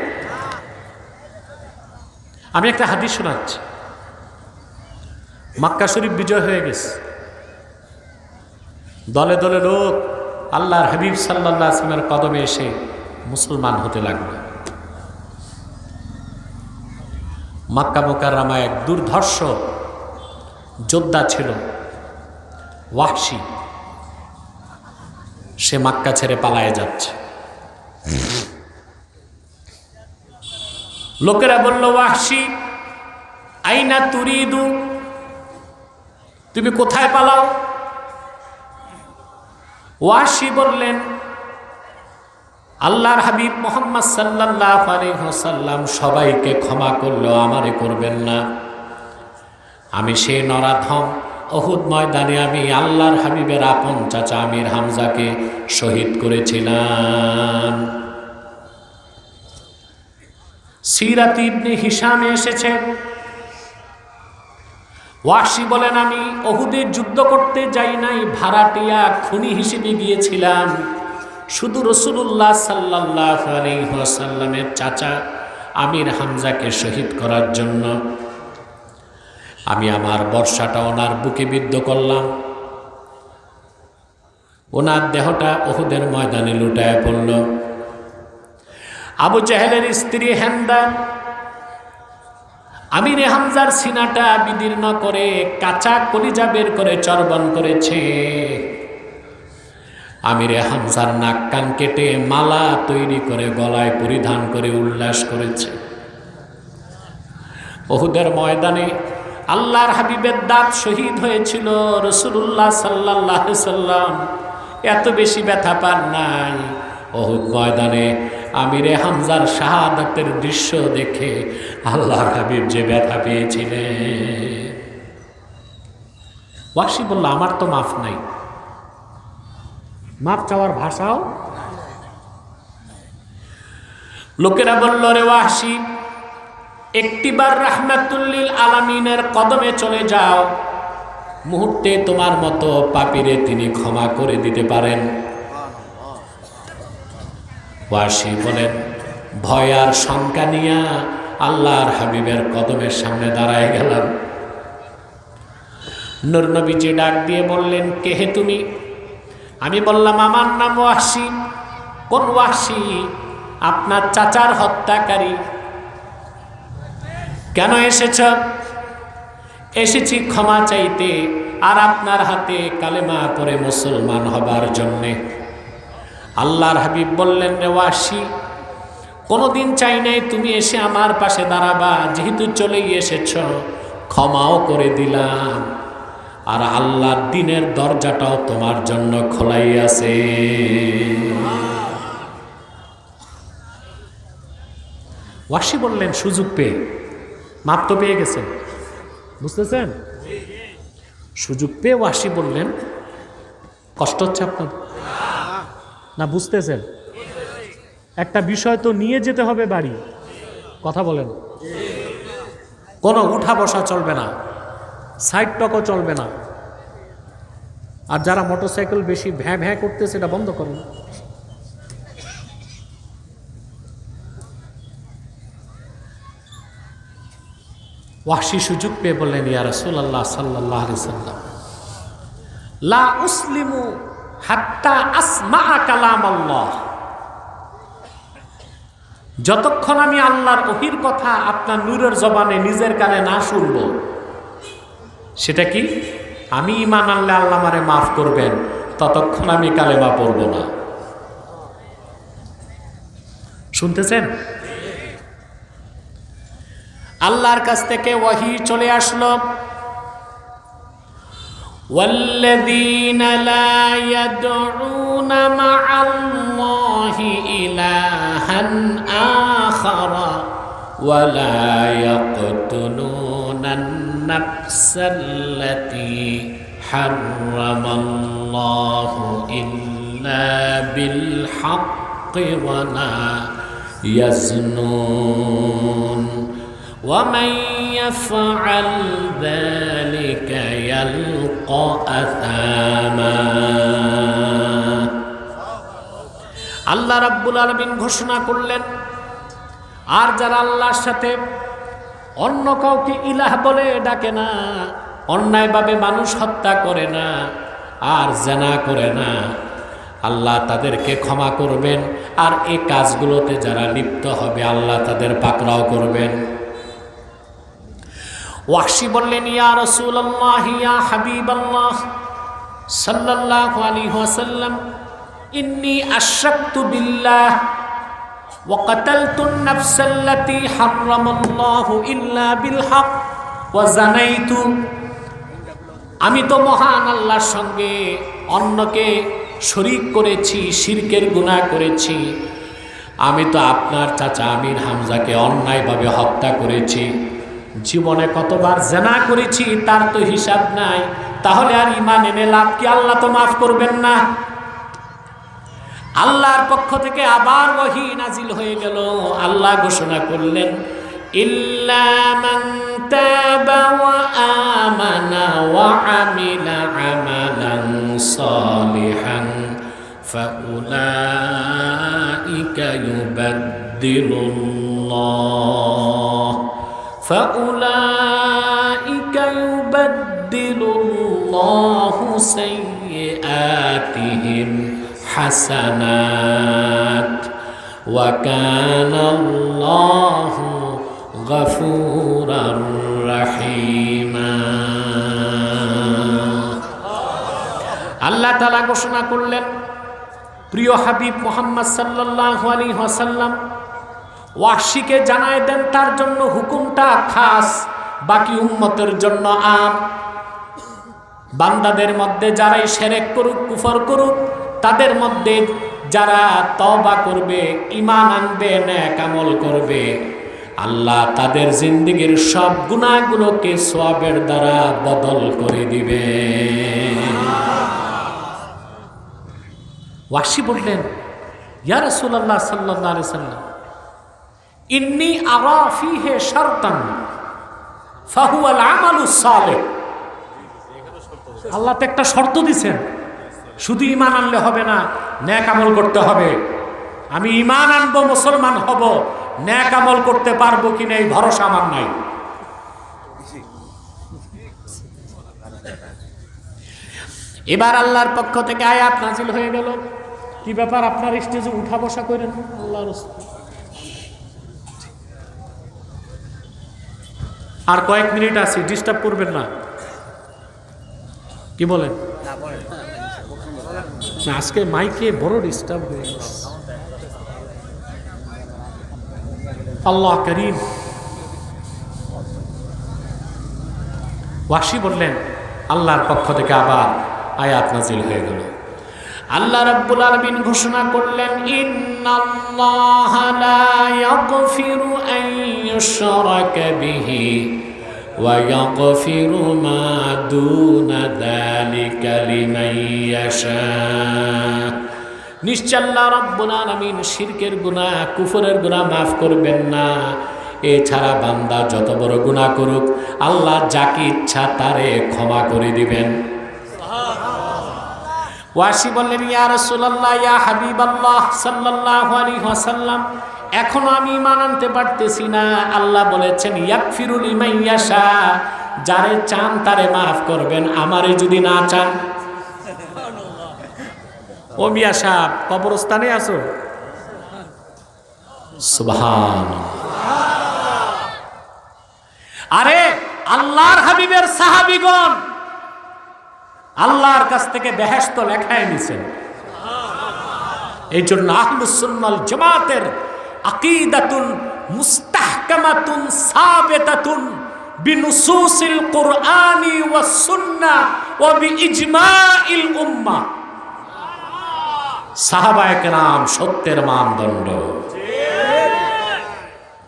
আমি একটা হাদিস শোনাচ্ছি। মক্কা শরীফ বিজয় হয়ে গেছে, দলে দলে লোক আল্লাহর হাবিব সাল্লাল্লাহু আলাইহি ওয়াসাল্লামের কদমে এসে মুসলমান হতে লাগলো। মক্কা মুকাররমায় এক দুর্ধর্ষ যোদ্ধা ছিল ওয়াহশী। সে মক্কা ছেড়ে পালায়ে যাচ্ছে। লোকেরা বলল, ওয়াহশী আইনা তুরিদু, তুমি কোথায় পালাও? ওয়াহশী বললেন, আল্লাহর হাবিব মুহাম্মদ সাল্লাল্লাহু আলাইহি ওয়াসাল্লাম সবাইকে ক্ষমা করলেও আমারে করবেন না। আমি সেই নরাধম উহুদ ময়দানে আমি আল্লাহর হাবিবের আপন চাচা আমির হামজাকে শহীদ করেছিলাম। সিরাত ইবনে হিশামে এসেছে, ওয়াহশী বলেন, আমি উহুদে যুদ্ধ করতে যাই নাই, ভাড়াটিয়া খুনি হিসেবে গিয়েছিলাম শুধু রাসূলুল্লাহ সাল্লাল্লাহু আলাইহি ওয়াসাল্লামের চাচা আমির হামজাকে শহীদ করার জন্য। আমি আমার বর্ষাটা ওনার বুকে বিদ্ধ করলাম, ওনার দেহটা উহুদের ময়দানে লুটায় পড়ল। আবু জাহেলের স্ত্রী হিন্দা আমির হামজার সিনাটা বিদীর্ণ করে কাঁচা কলিজা বের করে চর্বণ করেছে। আমির হামজার নাক কান কেটে মালা তৈরি করে গলায় পরিধান করে উল্লাস করেছে। উহুদের ময়দানে আল্লাহর হাবিবের দাঁত শহীদ হয়েছিল। রাসূলুল্লাহ সাল্লাল্লাহু আলাইহি ওয়াসাল্লাম এত বেশি ব্যথা পান নাই। উহুদ ময়দানে আমিরে হামজার শাহাদাতের দৃশ্য দেখে আল্লাহর হাবিব যে ব্যথা পেয়েছিলেন। ওয়াহশী বলল, আমার তো মাফ নাই, মাফ চাওয়ার ভাষাও। লোকেরা বলল, রে ওয়াহশী, একটিবার রাহমাতুল লিল আলামিনের কদমে চলে যাও, মুহূর্তে তোমার মতো পাপীরে তিনি ক্ষমা করে দিতে পারেন। ওয়াহশী বলেন, ভয় আর শঙ্কা নিয়া আল্লাহর হাবিবের কদমের সামনে দাঁড়ায় গেলাম। নূর নবীজি ডাক দিয়ে বললেন, কে হে তুমি? আমি বললাম, আমার নাম ওয়াহশী। কোন ওয়াহশী? আপনার চাচার হত্যাকারী। কেন এসেছ? এসেছি ক্ষমা চাইতে আর আপনার হাতে কালেমা পড়ে মুসলমান হবার জন্যে। আল্লাহর হাবিব বললেন, রে ওয়াহশী, কোনোদিন চাই নাই তুমি এসে আমার পাশে দাঁড়াবা, যেহেতু চলেই এসেছ ক্ষমাও করে দিলাম, আর আল্লাহর দ্বীনের দরজাটাও তোমার জন্য খোলাই আছে। ওয়াহশী বললেন, সুযোগ পেয়ে, মাপ তো পেয়ে গেছেন, বুঝতেছেন? সুযোগ পেয়ে ওয়াহশী বললেন, কষ্ট হচ্ছে আপনার? না বুঝতেছেন? একটা বিষয় তো নিয়ে যেতে হবে বাড়ি, কথা বলেন। কোনো উঠা বসা চলবে না, সাইড টকও চলবে না। আর যারা মোটরসাইকেল বেশি ভ্যাঁ ভ্যাঁ করতেছে এটা বন্ধ করুন। ওয়াহশী সুযোগ পেয়ে বললেন, ইয়া রাসূলুল্লাহ সাল্লাল্লাহু আলাইহি সাল্লাম, লা উসলিমু হাত্তা আসমাআ কালামাল্লাহ। যতক্ষণ আমি আল্লাহর ওহীর কথা আপনার নূরের জবানে নিজের কানে না শুনব, সেটা কি আমি ঈমান আনলে আল্লাহ আমারে মাফ করবেন, ততক্ষণ আমি কালেমা পড়ব না। শুনতেছেন? আল্লাহর কাছ থেকে ওহী চলে আসলো, والذين لا يدعون مع الله إلها آخر ولا يقتلون النفس التي حرم الله إلا بالحق ولا يزنون ومن يفعل ذلك يلقى أثاما। আল্লাহ রাব্বুল আলামিন ঘোষণা করলেন, আর যারা আল্লাহর সাথে অন্য কাউকে ইলাহ বলে ডাকে না, অন্যায়ভাবে মানুষ হত্যা করে না, আর জিনা করে না, আল্লাহ তাদেরকে ক্ষমা করবেন। আর এই কাজগুলোতে যারা লিপ্ত হবে আল্লাহ তাদের পাকড়াও করবেন। ওয়াহশী বললেন, ইয়া রাসূলুল্লাহ ইয়া হাবিবাল্লাহ সাল্লাল্লাহু আলাইহি ওয়াসাল্লাম, ইন্নী আশরাকতু বিল্লাহ ওয়া কাতালতুন নাফসাল্লাতী হারামাল্লাহু ইল্লা বিল হক ওয়া জানাইতু। আমি তো মহান আল্লাহর সঙ্গে অন্যকে শরীক করেছি, শিরকের গুনাহ করেছি। আমি তো আপনার চাচা আমির হামজাকে অন্যায়ভাবে হত্যা করেছি। জীবনে কতবার জিনা করেছি তার তো হিসাব নাই। তাহলে আর ঈমান এনে লাভ কি? আল্লাহ তো মাফ করবেন না। আল্লাহর পক্ষ থেকে আবার ওহী নাজিল হয়ে গেল। আল্লাহ ঘোষণা করলেন, ইল্লা মান তাবা ওয়া আমানা ওয়া আমিলা আমালান সালিহান ফাউলাইকা ইউবাদদিলুল্লাহু সাইয়্যাতিহিম হাসানাত ওয়া কানাল্লাহু গফুরার রহিমা। আল্লাহ তাআলা ঘোষণা করলেন, প্রিয় হাবিব মুহাম্মদ সাল্লাল্লাহু আলাইহি ওয়াসাল্লাম ওয়াহশীকে জানায় দেন তার জন্য হুকুমটা খাস, বাকি উম্মতের জন্য আম। বান্দাদের মধ্যে যারাই শিরক করুক, কুফর করুক, তাদের মধ্যে যারা তওবা করবে, ঈমান আনবে, নেক আমল করবে, আল্লাহ তাদের জিন্দেগীর সব গুনাহগুলোকে সওয়াবের দ্বারা বদল করে দিবে। ওয়াহশী বললেন, ইয়া রাসূলুল্লাহ সাল্লাল্লাহু আলাইহি ওয়াসাল্লাম, ইন্নী আরা ফীহি শারতান ফাহুয়াল আমালুস সালিহ। আল্লাহ তো একটা শর্ত দিয়েছেন, শুধু ঈমান আনলে হবে না, নেক আমল করতে হবে। আমি ঈমান আনবো, মুসলমান হব, নেক আমল করতে পারবো কিনা এই ভরসা আমার নাই। এবার আল্লাহর পক্ষ থেকে আয়াত নাজিল হয়ে গেল, কি ব্যাপার আপনার স্টেজে উঠা বসা করেন? আল্লাহর আর কয়েক মিনিট আছি, ডিস্টার্ব করবেন না, কি বলেন? আজকে মাইকে বড় ডিস্টার্ব হয়ে গেছে। আল্লাহ করিম। ওয়াহশী বললেন, আল্লাহর পক্ষ থেকে আবার আয়াত নাজিল হয়ে গেল। আল্লাহ রাব্বুল আলামিন ঘোষণা করলেন, ইন্নাল্লাহা লা ইয়াগফিরু আন ইউশরাকা বিহি ويغفر ما دون ذلك لمن يشاء নিশ্চয় আল্লাহ রাব্বুল আলামিন শিরকের গুনাহ কুফরের গুনাহ মাফ করবেন না। এছাড়া বান্দা যত বড় গুনাহ করুক আল্লাহ যাকে ইচ্ছা তারে ক্ষমা করে দিবেন। ওয়াসি বললেন, ইয়া রাসূলুল্লাহ, ইয়া হাবিবাল্লাহ সাল্লাল্লাহু আলাইহি ওয়াসাল্লাম, এখনো আমি ঈমান আনতে পারতেছি না। আল্লাহ বলেছেন ইয়াগফিরু লিমান ইয়াশা, যারে চান তারে মাফ করবেন, আমারে যদি না চান। ও মিয়া সাহেব, কবরস্থানে আছো? সুবহানাল্লাহ। আরে আল্লাহর হাবিবের সাহাবীগণ আল্লাহর কাছ থেকে বেহেশত লেখায় নিছেন। এই জন্য আহলুস সুন্নাহ ওয়াল জামাতের আকীদাতুন মুস্তাহকামাতুন সাবিতাতুন বিনুসুসিল কুরআনি ওয়াস সুন্নাহ ওয়া বিইজমাইল উম্মাহ। সাহাবায়ে কেরাম সত্যের মানদণ্ড,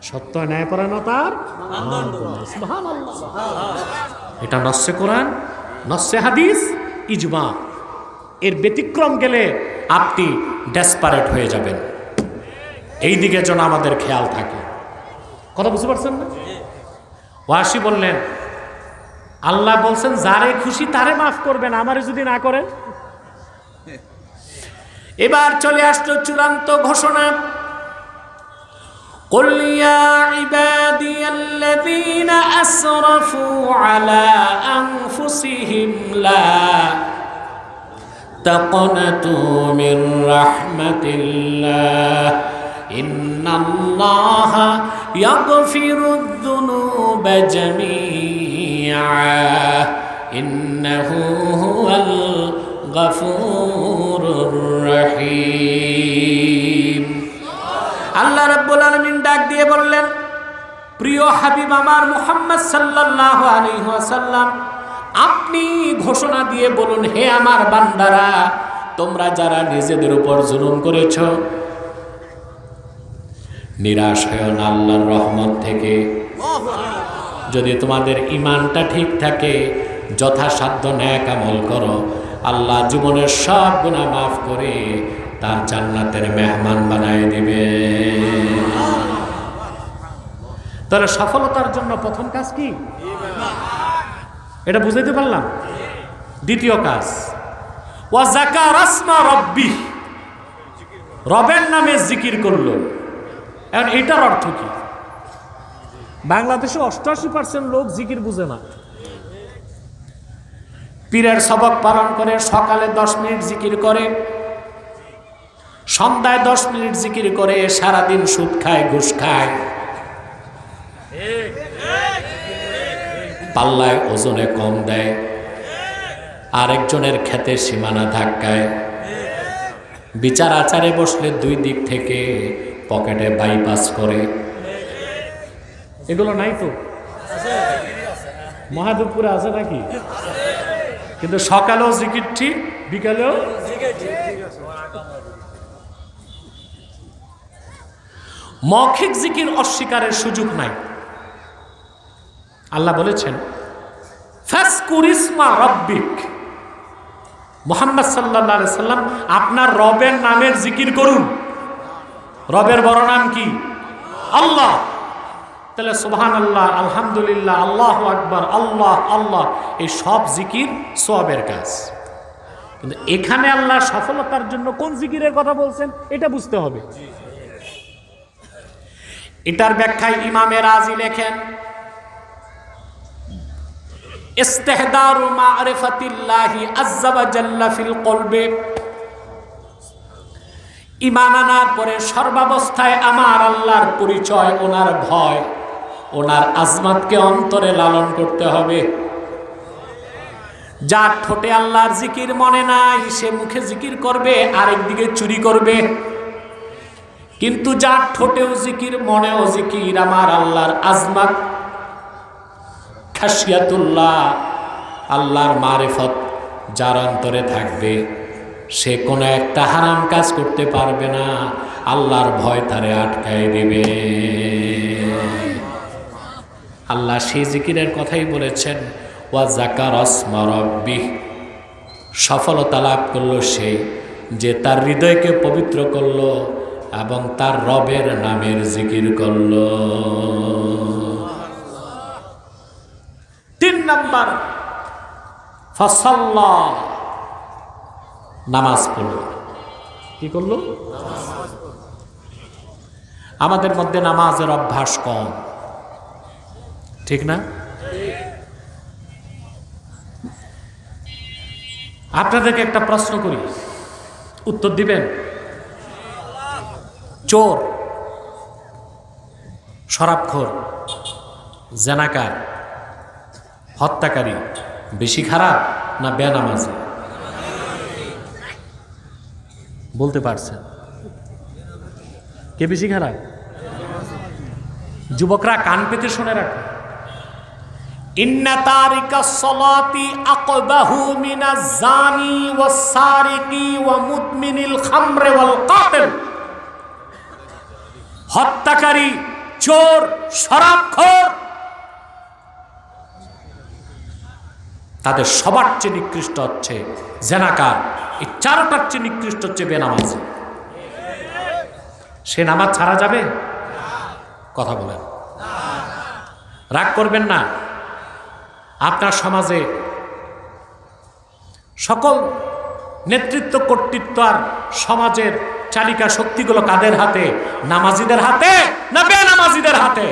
সত্য ন্যায়পরায়ণতার মানদণ্ড। সুবহানাল্লাহ। এটা নস্সে কোরআন, নস্সে হাদিস, ইজমা। এর ব্যতিক্রম গেলে আপনি ডেসপারেট হয়ে যাবেন। এই দিকে যেন আমাদের খেয়াল থাকে। কথা বুঝতে পারছেন না? ওয়াসি বললেন, আল্লাহ বলছেন যারে খুশি তারে মাফ করবেন, আমারে যদি না করেন। এবার চলে আসলো চূড়ান্ত ঘোষণা। قل يا عبادي الذين أسرفوا على أنفسهم لا تقنطوا من رحمة الله إن الله يغفر الذنوب جميعا إنه هو الغفور الرحيم। আল্লাহ রাব্বুল আলামিন ডাক দিয়ে বললেন, প্রিয় হাবিব আমার মুহাম্মদ সাল্লাল্লাহু আলাইহি ওয়াসাল্লাম, আপনি ঘোষণা দিয়ে বলুন, হে আমার বান্দারা, তোমরা যারা নিজেদের উপর জুলুম করেছ, নিরাশ হয়ো না আল্লাহর রহমত থেকে। যদি তোমাদের ঈমানটা ঠিক থাকে, যথাসাধ্য নেক আমল করো, আল্লাহ জীবনের সব গুনাহ মাফ করে তার জান্নাতের মেহমান বানায় দিবে। তাহলে সফলতার জন্য প্রথম কাজ কি? এটা বুঝাইতে পারলাম। দ্বিতীয় কাজ, ওয়া যাকারা ইসমা রাব্বি, রবের নামে জিকির করলো। এখন এটার অর্থ কি? বাংলাদেশে 88% লোক জিকির বুঝে না। পীরের সবক পালন করে, সকালে 10 মিনিট জিকির করে, সন্ধ্যায় 10 মিনিট জিকির করে, সারাদিন সুদ খায়, ঘুষ খায়, পাল্লায় ওজনে কম দেয়, আরেকজনের ক্ষেতে সীমানা ধাক্কায়, বিচার আচারে বসলে 2 দিক থেকে পকেটে বাইপাস করে। এগুলো নাই তো? মহাদেবপুরে আছে নাকি? কিন্তু সকালেও জিকির ঠিক, বিকালেও মৌখিক জিকির অস্বীকারের সুযোগ নাই। আল্লাহ বলেছেন, ফাজকুর ইসমা রাব্বিক, মুহাম্মদ সাল্লাল্লাহু আলাইহি সাল্লাম আপনার রবের নামের জিকির করুন। রবের বড় নাম কি? আল্লাহ। তাহলে সুবহানাল্লাহ, আলহামদুলিল্লাহ, আল্লাহু আকবার, আল্লাহ আল্লাহ, এই সব জিকির সওয়াবের কাজ। কিন্তু এখানে আল্লাহ সফলতার জন্য কোন জিকিরের কথা বলছেন এটা বুঝতে হবে। এটার ব্যাখ্যায় ইমামে রাজি লেখেন, ইস্তিহদারু মা'রিফাতিল্লাহি আযজা ওয়া জাল্লা ফিল কলবি, ঈমান আনার পরে সর্বাবস্থায় আমার আল্লাহর পরিচয়, ওনার ভয়, ওনার আজমাতকে অন্তরে লালন করতে হবে। যার ঠোঁটে আল্লাহর জিকির মনে নাই, সে মুখে জিকির করবে, আরেকদিকে চুরি করবে। কিন্তু যার ঠোঁটেও জিকির, মনেও জিকির, আমার আল্লাহর আজমাত, খাশিয়াতুল্লাহ, আল্লাহর মারিফত যার অন্তরে থাকবে, সে কোনো একটা হারাম কাজ করতে পারবে না, আল্লাহর ভয় তারে আটকায় দিবে। আল্লাহ সেই জিকিরের কথাই বলেছেন, ওয়া যাকারাসমা রাব্বিহ, সফলতা লাভ করলো সে যে তার হৃদয়কে পবিত্র করলো এবং তার রবের নামের জিকির করলো। 3 নাম্বার, ফাসাল্লা, নামাজ পড়ল। কি করলো? আমাদের মধ্যে নামাজের অভ্যাস কম, ঠিক না? আপনাদেরকে একটা প্রশ্ন করি, উত্তর দিবেন? চোর, শরাবখোর, জেনাকার, হত্যাকারী বেশি খারাপ না বেনামাজি? বলতে পারছেন? কে বেশি খারাপ? যুবকরা কান পেতে শুনে রাখো, ইন্না তারিকাস সালাতি আকবাহু মিনাজ জানি ওয়াস সারিকি ওয়া মুদমিনিল খামরি ওয়াল কাতিল। হত্যাকারী, চোর, শরাবখোর, তাদের সবার চেয়ে নিকৃষ্ট হচ্ছে জেনাকার, এই 4টার চেয়ে নিকৃষ্ট হচ্ছে বেনামাজি। সে নামাজ ছাড়া যাবে? কথা বলেন, রাগ করবেন না। আপনার সমাজে সকল নেতৃত্ব, কর্তৃত্ব আর সমাজের চালিকা শক্তিগুলো কাদের হাতে? নামাজিদের হাতে না বেনামাজিদের হাতে?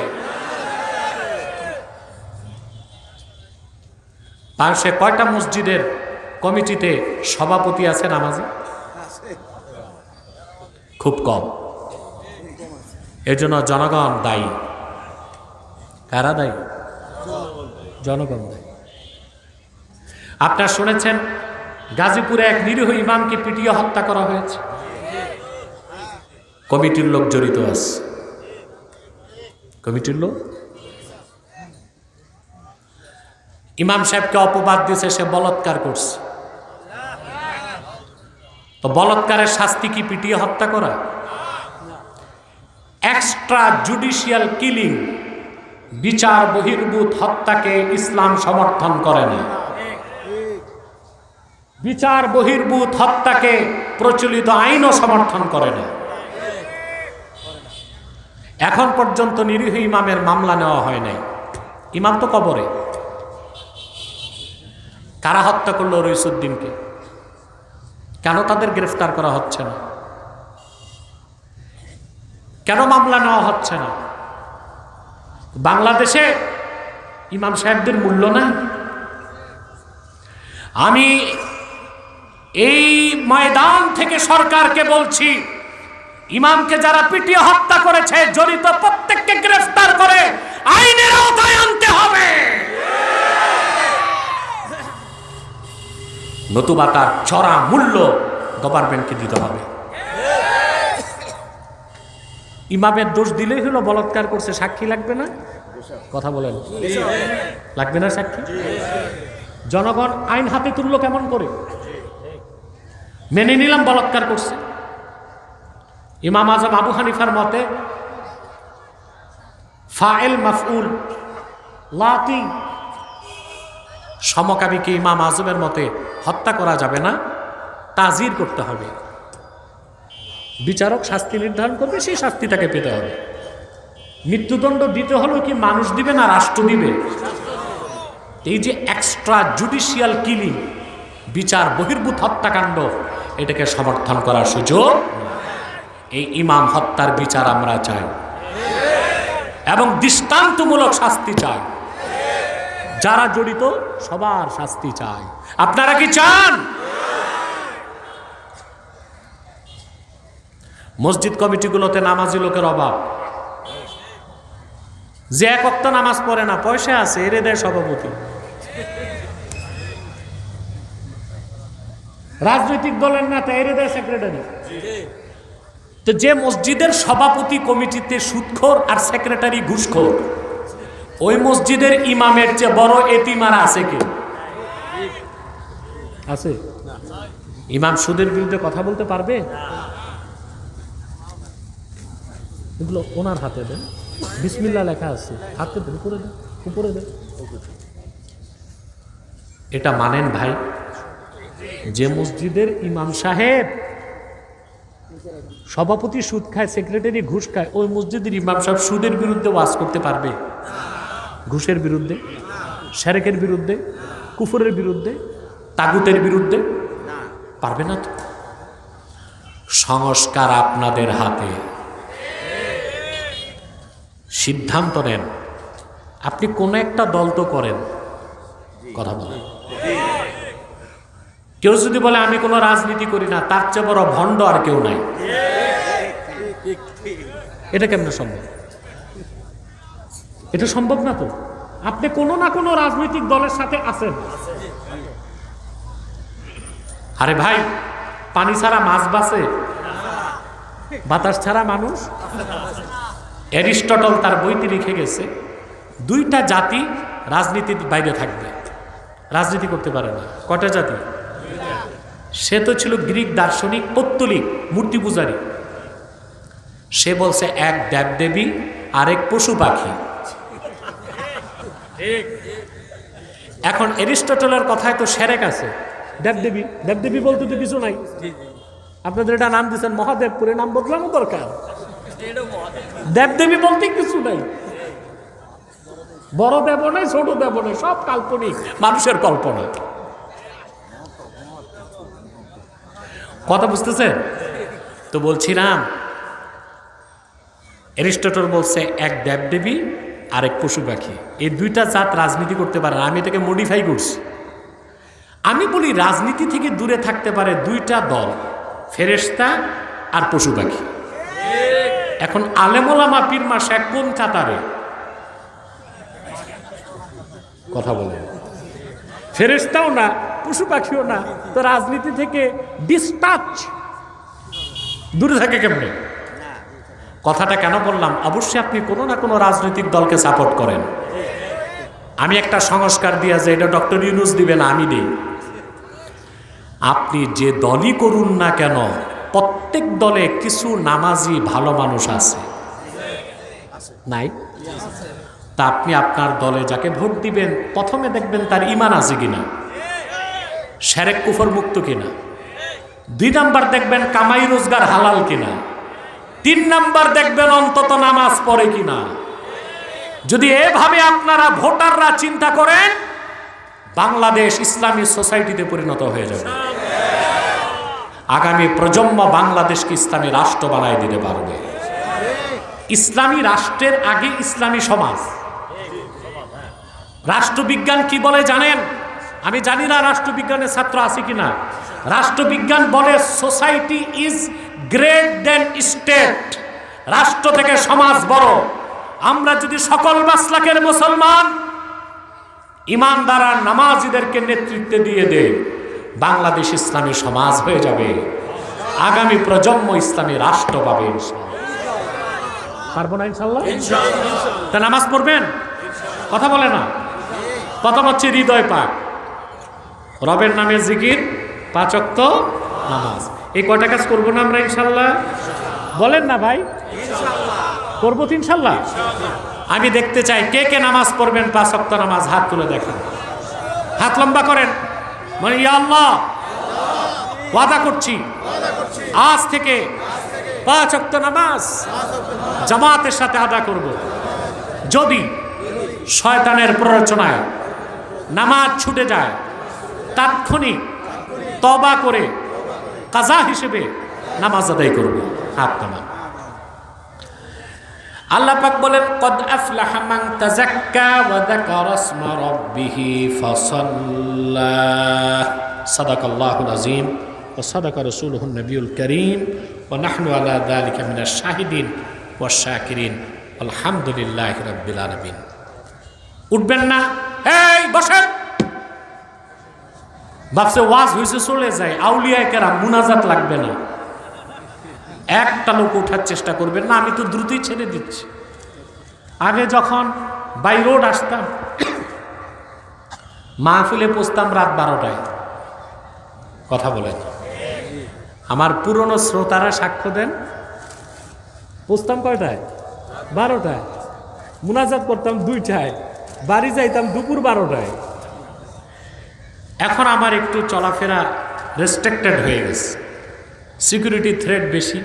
সে কয়টা মসজিদের কমিটিতে সভাপতি আছে নামাজি? খুব কম। এর জন্য জনগণ দায়ী। কারা দায়ী? জনগণ দায়ী। আপনারা শুনেছেন গাজীপুরে এক নিরীহ ইমামকে পিটিয়ে হত্যা করা হয়েছে। কমিটির লোক জড়িত আছে। কমিটির লোক ইমাম সাহেবকে অপবাদ দিয়েছে সে বলাৎকার করছে। তো বলাৎকারের শাস্তি কি পিটিয়ে হত্যা করা? এক্সট্রা জুডিশিয়াল কিলিং, বিচার বহির্ভূত হত্যাকে ইসলাম সমর্থন করে না। বিচার বহির্ভূত হত্যাকে প্রচলিত আইনও সমর্থন করে না। এখন পর্যন্ত নিরীহ ইমামের মামলা নেওয়া হয় নাই। ইমাম তো কবরে। কারা হত্যা করলো রইসুদ্দিনকে? কেন তাদের গ্রেফতার করা হচ্ছে না? কেন মামলা নেওয়া হচ্ছে না? বাংলাদেশে ইমাম সাহেবদের মূল্য নাই। আমি এই ময়দান থেকে সরকারকে বলছি, ইমামকে যারা পিটিয়ে হত্যা করেছে জড়িত প্রত্যেককে গ্রেফতার করে আইনের আওতায় আনতে হবে, নতুবা তার চড়া মূল্য গভর্নমেন্টকে দিতে হবে। ইমামের দোষ দিলেই হলো বলাৎকার করছে, সাক্ষী লাগবে না? কথা বলেন, লাগবে না সাক্ষী? জনগণ আইন হাতে তুললো কেমন করে? মেনে নিলাম বলাৎকার করছে। ইমাম আজম আবু হানিফার মতে ফাইল মাফউল লাতি, সমকামীকে ইমাম আজমের মতে হত্যা করা যাবে না, তাজির করতে হবে। বিচারক শাস্তি নির্ধারণ করবে, সেই শাস্তি তাকে পেতে হবে। মৃত্যুদণ্ড দিতে হলেও কি মানুষ দিবে না রাষ্ট্র দিবে? এই যে এক্সট্রা জুডিশিয়াল কিলিং, বিচার বহির্ভূত হত্যাকাণ্ড, এটাকে সমর্থন করার সুযোগ। এই ইমাম হত্যার বিচার আমরা চাই এবং দৃষ্টান্তমূলক শাস্তি চাই। যারা জড়িত সবার শাস্তি চাই। আপনারা কি চান? মসজিদ কমিটিগুলোতে নামাজি লোকের অভাব। যে এক ওয়াক্ত নামাজ পড়ে না, পয়সা আছে, এরে দেয় সভাপতি। রাজনৈতিক দলের নেতা, এরে দেয় সেক্রেটারি। তো যে মসজিদের সভাপতি কমিটিতে সুদখোর আর সেক্রেটারি ঘুষখোর, ওই মসজিদের ইমামের চেয়ে বড় এতিমারা আছে কি? আছে? ইমাম সুদের বিরুদ্ধে কথা বলতে পারবে? এগুলো ওনার হাতে দেন। বিসমিল্লাহ লেখা আছে, হাতে ধরে উপরে দেন, উপরে দেন। এটা মানেন ভাই? যে মসজিদের ইমাম সাহেব সভাপতি সুদ খায়, সেক্রেটারি ঘুষ খায়, ওই মসজিদের ইমাম সাহেব সুদের বিরুদ্ধে ওয়াজ করতে পারবে? ঘুষের বিরুদ্ধে, শিরকের বিরুদ্ধে, কুফরের বিরুদ্ধে, তাগুতের বিরুদ্ধে পারবে না তো। সংস্কার আপনাদের হাতে, সিদ্ধান্ত নেন। আপনি কোন একটা দল তো করেন, কথা বলেন। কেউ যদি বলে আমি কোনো রাজনীতি করি না, তার চেয়ে বড় ভণ্ড আর কেউ নাই। এটা কেমনে সম্ভব? এটা সম্ভব না তো। আপনি কোনো না কোনো রাজনৈতিক দলের সাথে আছেন। আরে ভাই, পানি ছাড়া মাছ বাঁচে, বাতাস ছাড়া মানুষ। অ্যারিস্টটল তার বইতে লিখে গেছে, দুইটা জাতি রাজনীতির বাইরে থাকবে, রাজনীতি করতে পারে না। কটা জাতি? সে তো ছিল গ্রিক দার্শনিক, পৌত্তলিক, মূর্তি পূজারী। সে বলছে এক দেবদেবী আর এক পশু পাখি। এখন অ্যারিস্টটলের কথায় তো সেরেক আছে। দেবদেবী, দেবদেবী বলতে তো কিছু নাই। আপনাদের এটা নাম দিচ্ছেন মহাদেবপুরে, নাম বদলানো দরকার। দেবদেবী বলতে কিছু নাই, বড় দেব নাই, ছোট দেব নাই, সব কাল্পনিক, মানুষের কল্পনা। কথা বুঝতেছেন তো? বলছিলাম অ্যারিস্টটল বলছে এক দেবদেবী আর এক পশু পাখি, এই দুইটা জাত রাজনীতি করতে পারে না। আমি এটাকে মডিফাই করছি। আমি বলি রাজনীতি থেকে দূরে থাকতে পারে দুইটা দল, ফেরেশতা আর পশু পাখি। এখন আলেমোলামা পীর মাশায়েখ কোন কাতারে? কথা বলে। ফেরেশতাও না, পশু পাখিও না, তো রাজনীতি থেকে ডিসটাচ, দূরে থাকে কেমনে? কথাটা কেন বললাম? অবশ্যই আপনি কোনো না কোনো রাজনৈতিক দলকে সাপোর্ট করেন। আমি একটা সংস্কার দিয়া যে এটা ডক্টর ইউনূস দিবে না, আমি দিই। আপনি যে দলই করুন না কেন, প্রত্যেক দলে কিছু নামাজি ভালো মানুষ আছে, নাই? তা আপনি আপনার দলে যাকে ভোট দিবেন, প্রথমে দেখবেন তার ঈমান আছে কিনা, শিরক কুফর মুক্ত কিনা। 2 নাম্বার দেখবেন কামাই রোজগার হালাল কিনা। 3 নাম্বার দেখবেন অন্তত নামাজ পড়ে কিনা। যদি এভাবে আপনারা ভোটাররা চিন্তা করেন, বাংলাদেশ ইসলামী সোসাইটিতে পরিণত হয়ে যাবে। আগামী প্রজন্ম বাংলাদেশকে ইসলামী রাষ্ট্র বানায় দিতে পারবে। ইসলামী রাষ্ট্রের আগে ইসলামী সমাজ। রাষ্ট্রবিজ্ঞান কি বলে জানেন? আমি জানি না রাষ্ট্রবিজ্ঞানের ছাত্র আছে কিনা। রাষ্ট্রবিজ্ঞান বলে society is great than state. রাষ্ট্র থেকে সমাজ বড়। আমরা যদি সকল মাসলাকের মুসলমান ইমানদার আর নামাজিদেরকে নেতৃত্ব দিয়ে দেয়, বাংলাদেশ ইসলামী সমাজ হয়ে যাবে। আগামী প্রজন্ম ইসলামী রাষ্ট্র পাবে। পারবো না ইনশাল্লাহ? তা নামাজ পড়বেন? কথা বলে না। প্রথম হচ্ছে হৃদয় পাক, রবের নামে জিকির, 5 ওয়াক্ত নামাজ। এই কয়টা কাজ করবো না আমরা ইনশাল্লাহ? বলেন না ভাই, করবো তো ইনশাল্লাহ। আমি দেখতে চাই কে কে নামাজ পড়বেন, 5 ওয়াক্ত নামাজ। হাত তুলে দেখেন, হাত লম্বা করেন। মানে ইয়া আল্লাহ, ওয়াদা করছি আজ থেকে 5 ওয়াক্ত নামাজ জামাতের সাথে আদা করব। যদি শয়তানের প্ররোচনায় নামাজ ছুটে যায়, তাৎক্ষণিক তওবা করে কাজা হিসেবে নামাজ আদায় করব। হাত নামান। আল্লাহ পাক বলেন, কদ আফলাহা মান তাযাক্কা ওয়া যাকারা ইসমা রাব্বিহি ফাসাল্লা। সাদাকাল্লাহুল আযীম ওয়া সাদাকা রাসূলুহুন নবিয়ুল কারীম ওয়া নাহনু আলা যালিকা মিনাশ শাহিদিন ওয়াশ শাকিরিন। আলহামদুলিল্লাহি রাব্বিল আলামিন। উঠবেন না? এই বসেন। ভাবছে ওয়াজ হইছে চলে যায়, আউলিয়ায়ে কেরাম, মুনাজাত লাগবে না। একটা লোক ওঠার চেষ্টা করবেন না। আমি তো দ্রুতই ছেড়ে দিচ্ছি। আগে যখন বাই রোড আসতাম, মাহফিলে পৌঁছতাম রাত 12টায়। কথা বলেন। আমার পুরনো শ্রোতারা সাক্ষ্য দেন, পৌঁছতাম কয়টায়? 12টায়। মুনাজাত করতাম 2টায়, বাড়ি যাইতাম দুপুর 12টায়। এখন আমার একটু চলাফেরা রেস্ট্রিক্টেড হয়ে গেছে, সিকিউরিটি থ্রেট বেশি।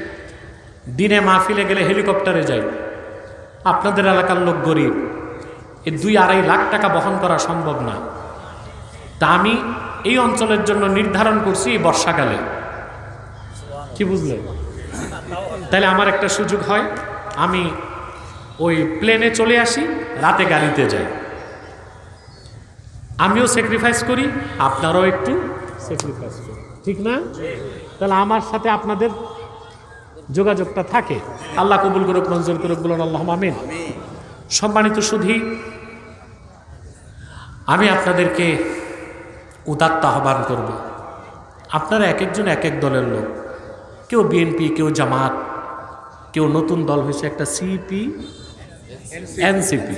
দিনে মাহফিলে গেলে হেলিকপ্টারে যাই। আপনাদের এলাকার লোক গরিব, এই 2-2.5 লাখ টাকা বহন করা সম্ভব না। তা আমি এই অঞ্চলের জন্য নির্ধারণ করছি বর্ষাকালে। কি বুঝলেন? তাহলে আমার একটা সুযোগ হয়, আমি ওই প্লেনে চলে আসি, রাতে গাড়িতে যাই। আমিও স্যাক্রিফাইস করি, আপনারাও একটু স্যাক্রিফাইস করি, ঠিক না? তাহলে আমার সাথে আপনাদের যোগাযোগটা থাকে। আল্লাহ কবুল করুক, মঞ্জুর করুক, বলুন আল্লাহুম্মা আমিন। সম্মানিত সুধী, আমি আপনাদেরকে উদাত্ত আহ্বান করব। আপনারা এক একজন এক এক দলের লোক, কেউ বিএনপি, কেউ জামাত, কেউ নতুন দল হয়েছে একটা সিপি এনসিপি।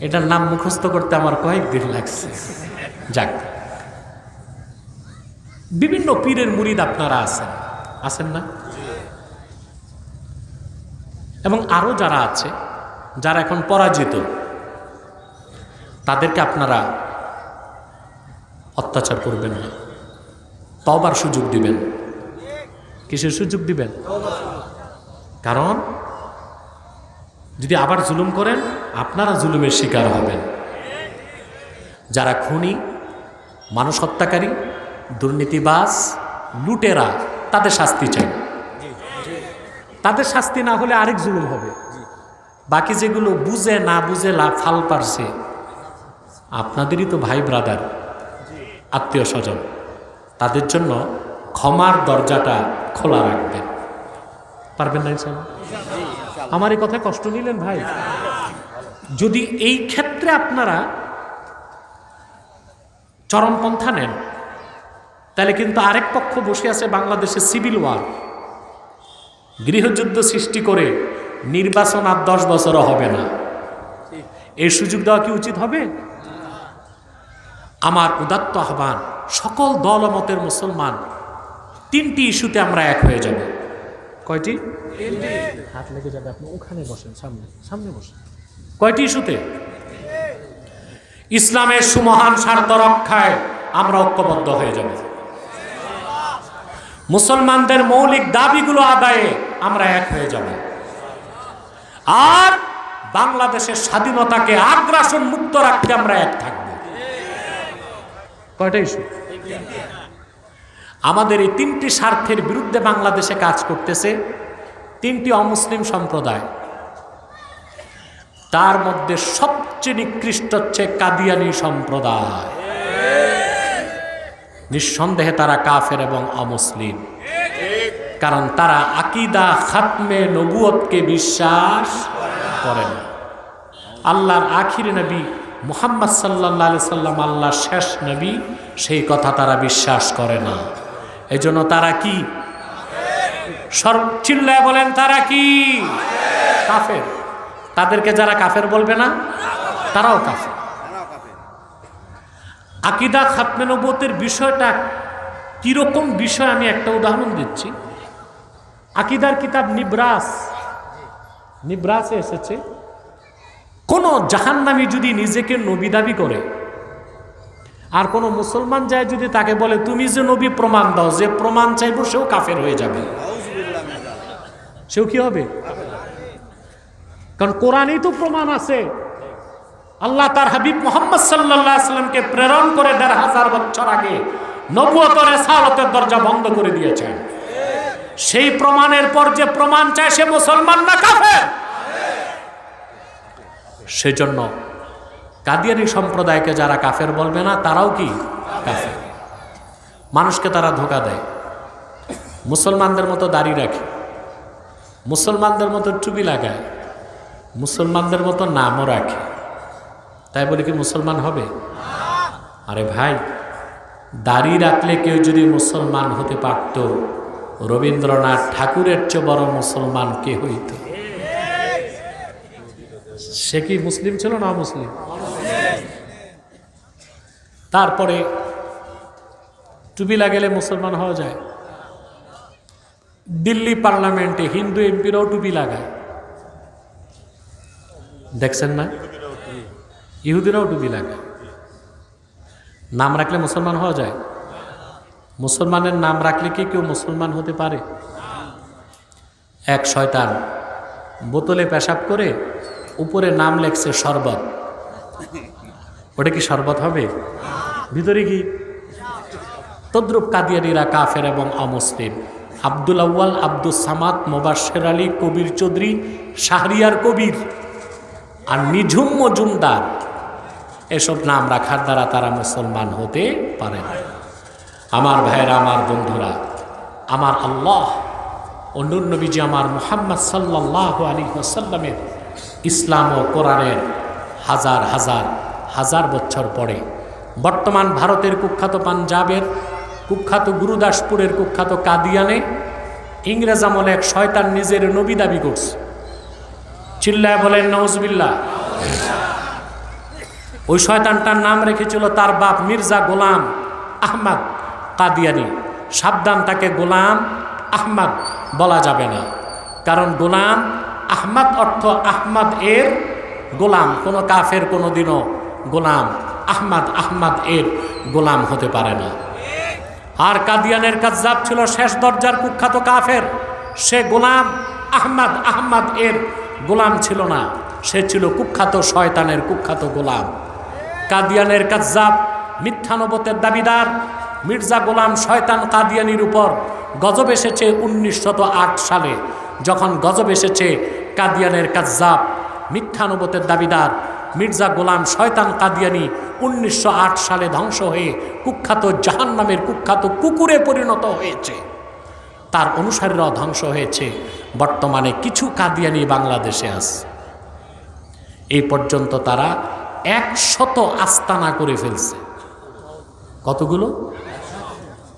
এটার নাম মুখস্থ করতে আমার কয়েকদিন লাগছে। যাক, বিভিন্ন পীরের মুরিদ আপনারা আছেন না? এবং আরো যারা আছে, যারা এখন পরাজিত, তাদেরকে আপনারা অত্যাচার করবেন না, তওবার সুযোগ দিবেন। কিসের সুযোগ দিবেন? কারণ যদি আবার জুলুম করেন, আপনারা জুলুমের শিকার হবেন। যারা খুনি, মানুষ হত্যাকারী, দুর্নীতিবাজ, লুটেরা, তাদের শাস্তি চাই। তাদের শাস্তি না হলে আরেক জুলুম হবে। বাকি যেগুলো বুঝে না বুঝে ফাল পারছে, আপনাদেরই তো ভাই ব্রাদার, আত্মীয় স্বজন, তাদের জন্য ক্ষমার দরজাটা খোলা রাখবেন। পারবেন না ইনশাআল্লাহ? আমার এই কথায় কষ্ট নিলেন ভাই? যদি এই ক্ষেত্রে আপনারা চরমপন্থা নেন, তাহলে কিন্তু আরেক পক্ষ বসে আছে বাংলাদেশে সিভিল ওয়ার, গৃহযুদ্ধ সৃষ্টি করে নির্বাচন আর 10 বছরও হবে না। এই সুযোগ দেওয়া কি উচিত হবে? আমার উদাত্ত আহ্বান, সকল দল ও মতের মুসলমান 3টি ইস্যুতে আমরা এক হয়ে যাব। কয়টি? হাত লেগে যাবে, আপনি ওখানে বসেন, সামনে বসেন। কয়টি ইস্যুতে? ইসলামের সুমহান স্বার্থ রক্ষায় আমরা ঐক্যবদ্ধ হয়ে যাব। মুসলমানদের মৌলিক দাবিগুলো আদায়ে আমরা এক হয়ে যাব। আর বাংলাদেশের স্বাধীনতাকে আগ্রাসন মুক্ত রাখতে আমরা এক থাকব। কয়টা ইস্যু? আমাদের এই 3টি স্বার্থের বিরুদ্ধে বাংলাদেশে কাজ করতেছে 3টি অমুসলিম সম্প্রদায়। তার মধ্যে সবচেয়ে নিকৃষ্ট হচ্ছে কাদিয়ানি সম্প্রদায়। নিঃসন্দেহে তারা কাফের এবং অমুসলিম, কারণ তারা আকীদা খাতমে নবুয়তকে বিশ্বাস করে না। আল্লাহর আখির নবী মুহাম্মদ সাল্লাল্লাহু আলাইহি সাল্লাম আল্লাহর শেষ নবী, সেই কথা তারা বিশ্বাস করে না। এজন্য তারা কি? চিল্লায় বলেন, তারা কি? কাফের। তাদেরকে যারা কাফের বলবে না, তারাও কাফের। আকীদা খাতমে নবুয়তের বিষয়টা কিরকম বিষয়, আমি একটা উদাহরণ দিচ্ছি। আকীদার কিতাব নিব্রাসে এসেছে, কোন জাহান্নামী যদি নিজেকে নবী দাবি করে আর কোন মুসলমান যায় যদি তাকে বলে তুমি যে নবী প্রমাণ দাও, যে প্রমাণ চাইবো সেও কাফের হয়ে যাবে। সেও কি হবে? কারণ কোরআনেই তো প্রমাণ আছে। আল্লাহ তার হাবিব মুহাম্মদ সাল্লাল্লাহু আলাইহি ওয়াসাল্লামকে প্রেরণ করে ১৫০০ বছর আগে নবুয়ত ও রিসালাতের দরজা বন্ধ করে দিয়েছেন। সেই প্রমাণের পর যে প্রমাণ চায় সে মুসলমান না কাফের। সেজন্য কাদিয়ানী সম্প্রদায়কে যারা কাফের বলবে না, তারাও কি কাফের। মানুষকে তারা ধোঁকা দেয়। মুসলমানদের মতো দাড়ি রাখে, মুসলমানদের মতো টুপি লাগায়, মুসলমানদের মতো নামও রাখে, তাই বলে কি মুসলমান হবে? আরে ভাই, দাড়ি রাখলে কেউ যদি মুসলমান হতে পারত, রবীন্দ্রনাথ ঠাকুরের চেয়ে বড় মুসলমান কে হইত? সে কি মুসলিম ছিল না মুসলিম? তারপরে টুপি লাগালে মুসলমান হওয়া যায়? দিল্লি পার্লামেন্টে হিন্দু এমপিরাও টুপি লাগায়। দেখছেন না? ইহুদিরাও টুপি লাগায়। নাম রাখলে মুসলমান হওয়া যায়? মুসলমানের নাম রাখলে কি কেউ মুসলমান হতে পারে? এক শয়তান বোতলে পেশাব করে উপরে নাম লেখছে শরবত। ওটা কি শরবত হবে? ভিতরে কি? তদ্রুপ কাদিয়ানীরা কাফের এবং অমুসলিম। আব্দুল আউয়াল, আব্দুস সামাদ, মোবাশ্বের আলী, কবির চৌধুরী, শাহরিয়ার কবির আর নিঝুম মজুমদার, এসব নাম রাখার দ্বারা তারা মুসলমান হতে পারে না। আমার ভাইরা, আমার বন্ধুরা, আমার আল্লাহ ও নূর নবীজি আমার মুহাম্মদ সাল্লাল্লাহু আলাইহি ওয়াসাল্লামের ইসলাম ও কোরআনের হাজার হাজার হাজার বছর পরে বর্তমান ভারতের কুখ্যাত পাঞ্জাবের কুখ্যাত গুরুদাসপুরের কুখ্যাত কাদিয়ানে ইংরেজ আমলে এক শয়তান নিজের নবী দাবি করছে। চিল্লায় বলেন নাউজুবিল্লাহ। ওই শয়তানটার নাম রেখেছিল তার বাপ মির্জা গোলাম আহমদ কাদিয়ানি। সাবধান, তাকে গোলাম আহমদ বলা যাবে না, কারণ গোলাম আহমদ অর্থ আহমদ এর গোলাম। কোনো কাফের কোনোদিনও গোলাম আহমদ এর গোলাম হতে পারে না। আর কাদিয়ানের কাজ্জাব ছিল শেষ দরজার কুখ্যাত কাফের। সে গোলাম আহমদ এর গোলাম ছিল না, সে ছিল কুখ্যাত শয়তানের কুখ্যাত গোলাম। কাদিয়ানের কাজ্জাব মিথ্যানবতের দাবিদার মির্জা গোলাম শয়তান কাদিয়ানির উপর গজব এসেছে 1908 সালে। যখন গজব এসেছে, কাদিয়ানের কাজ্জাব মিথ্যানবতের দাবিদার মির্জা গোলাম শয়তান কাদিয়ানি 1908 সালে ধ্বংস হয়ে কুখ্যাত জাহান্নামের কুখ্যাত কুকুরে পরিণত হয়েছে। তার অনুসারীরাও ধ্বংস হয়েছে। বর্তমানে কিছু কাদিয়ানি বাংলাদেশে আছে। এই পর্যন্ত তারা 100 আস্তানা করে ফেলছে। কতগুলো?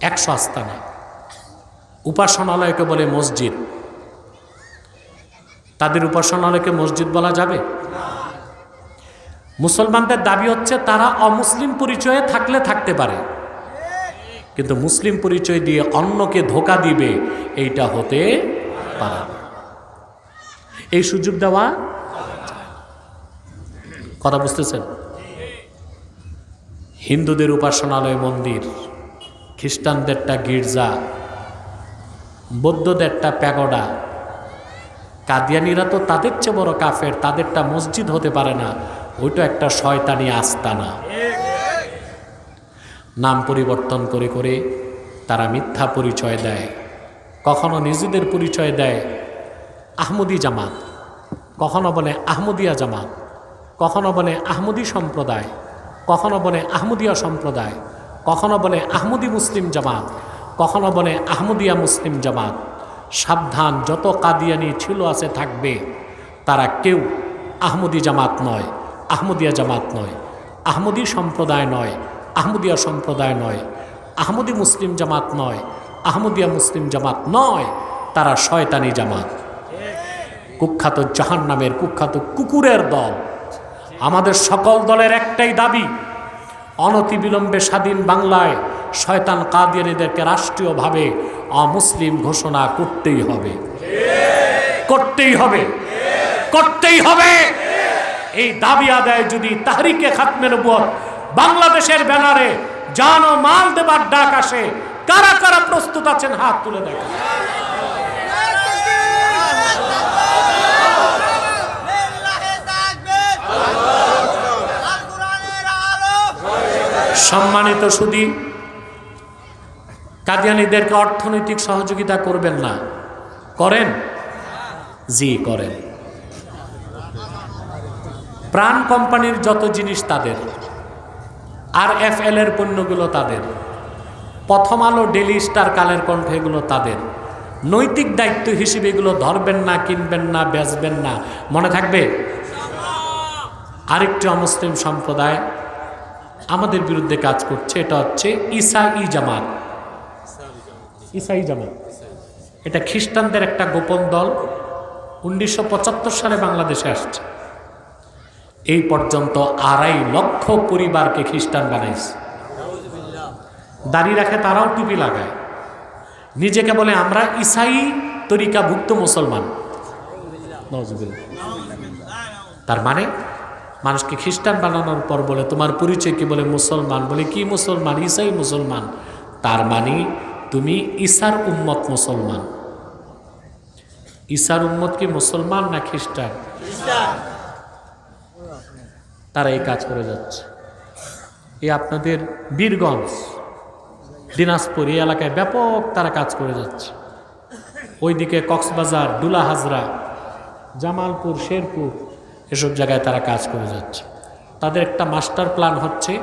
100 আস্তানা। উপাসনালয়কে বলে মসজিদ। তাদের উপাসনালয়কে মসজিদ বলা যাবে? মুসলমানদের দাবি হচ্ছে তারা অমুসলিম পরিচয়ে থাকলে থাকতে পারে, কিন্তু মুসলিম পরিচয় দিয়ে অন্যকে ধোঁকা দিবে, এইটা হতে পারে না। এই সুযোগ দেওয়া, কথা বুঝতেছেন? হিন্দুদের উপাসনালয় মন্দির, খ্রিস্টানদেরটা গির্জা, বৌদ্ধদেরটা প্যাগোডা। কাদিয়ানিরা তো তাদের চেয়ে বড় কাফের, তাদেরটা মসজিদ হতে পারে না, ওইটা একটা শয়তানি আস্তানা। নাম পরিবর্তন করে করে তারা মিথ্যা পরিচয় দেয়। কখনো নিজেদের পরিচয় দেয় আহমদি জামাত, কখনো বলে আহমদিয়া জামাত, কখনো বলে আহমদি সম্প্রদায়, কখনো বলে আহমদিয়া সম্প্রদায়, কখনো বলে আহমদি মুসলিম জামাত, কখনো বলে আহমদিয়া মুসলিম জামাত। সাবধান, যত কাদিয়ানি ছিল আছে থাকবে, তারা কেউ আহমদি জামাত নয়, আহমদিয়া জামাত নয়, আহমদি সম্প্রদায় নয়, আহমদিয়া সম্প্রদায় নয়, আহমদি মুসলিম জামাত নয়, আহমদিয়া মুসলিম জামাত নয়, তারা শয়তানি জামাত, কুখ্যাত জাহান্নামের কুখ্যাত কুকুরের দল। আমাদের সকল দলের একটাই দাবি, অনতিবিলম্বে স্বাধীন বাংলায় শয়তান কাদিয়ানীদেরকে রাষ্ট্রীয়ভাবে অমুসলিম ঘোষণা করতেই হবে, করতেই হবে, করতেই হবে। এই দাবি আদায় যদি তাহরিকে খাতমে নবুয়ত বাংলাদেশের ব্যানারে জান ও মাল দেবার ডাক আসে, কারা কারা প্রস্তুত আছেন হাত তুলে দেখেন। সম্মানিত সুধী, কাদিয়ানীদেরকে অর্থনৈতিক সহযোগিতা করবেন না? করেন? জি করেন। প্রাণ কোম্পানির যত জিনিস তাদের, আর FL এর পণ্যগুলো তাদের, প্রথম আলো, ডেলি স্টার, কালের কণ্ঠ, এগুলো তাদের। নৈতিক দায়িত্ব হিসেবে এগুলো ধরবেন না, কিনবেন না, বেচবেন না, মনে থাকবে। আরেকটি অমুসলিম সম্প্রদায় আমাদের বিরুদ্ধে কাজ করছে, এটা হচ্ছে ঈসাই জামাত। ঈসাই জামাত এটা খ্রিস্টানদের একটা গোপন দল, 1975 সালে বাংলাদেশে আসছে। এই পর্যন্ত 2.5 লক্ষ পরিবারকে খ্রিস্টান বানাইছে। দাড়ি রাখে, তারাও টুপি লাগায়, নিজেকে বলে আমরা ঈসাই তরিকাভুক্ত মুসলমান। তার মানে মানুষকে খ্রিস্টান বানানোর পর বলে তোমার পরিচয় কি, বলে মুসলমান। বলে কি মুসলমান? ঈসাই মুসলমান। তার মানে তুমি ঈসার উম্মত মুসলমান। ঈসার উম্মত কি মুসলমান না খ্রিস্টান? তারা এই কাজ করে যাচ্ছে। এই আপনাদের বীরগঞ্জ, দিনাজপুর এই এলাকায় ব্যাপক তারা কাজ করে যাচ্ছে। ওইদিকে কক্সবাজার, ডুলা হাজরা, জামালপুর, শেরপুর এসব জায়গায় তারা কাজ করে যাচ্ছে। তাদের একটা মাস্টার প্ল্যান হচ্ছে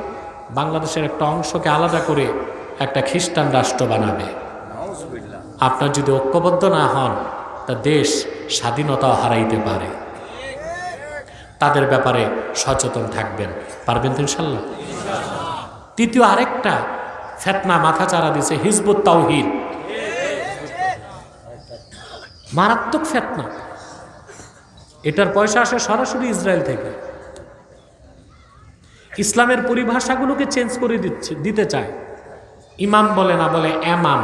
বাংলাদেশের একটা অংশকে আলাদা করে একটা খ্রিস্টান রাষ্ট্র বানাবে। আপনার যদি ঐক্যবদ্ধ না হন তা দেশ স্বাধীনতাও হারাইতে পারে। তাদের ব্যাপারে সচেতন থাকবেন। পারবেন তো ইনশাল্লাহ? তৃতীয় আরেকটা ফেতনা মাথা চারা দিছে হিজবুত তাওহীদ। মারাত্মক ফেতনা। এটার পয়সা আসে সরাসরি ইসরায়েল থেকে। ইসলামের পরিভাষাগুলোকে চেঞ্জ করে দিতে চায়। ইমাম বলে না, বলে এমাম।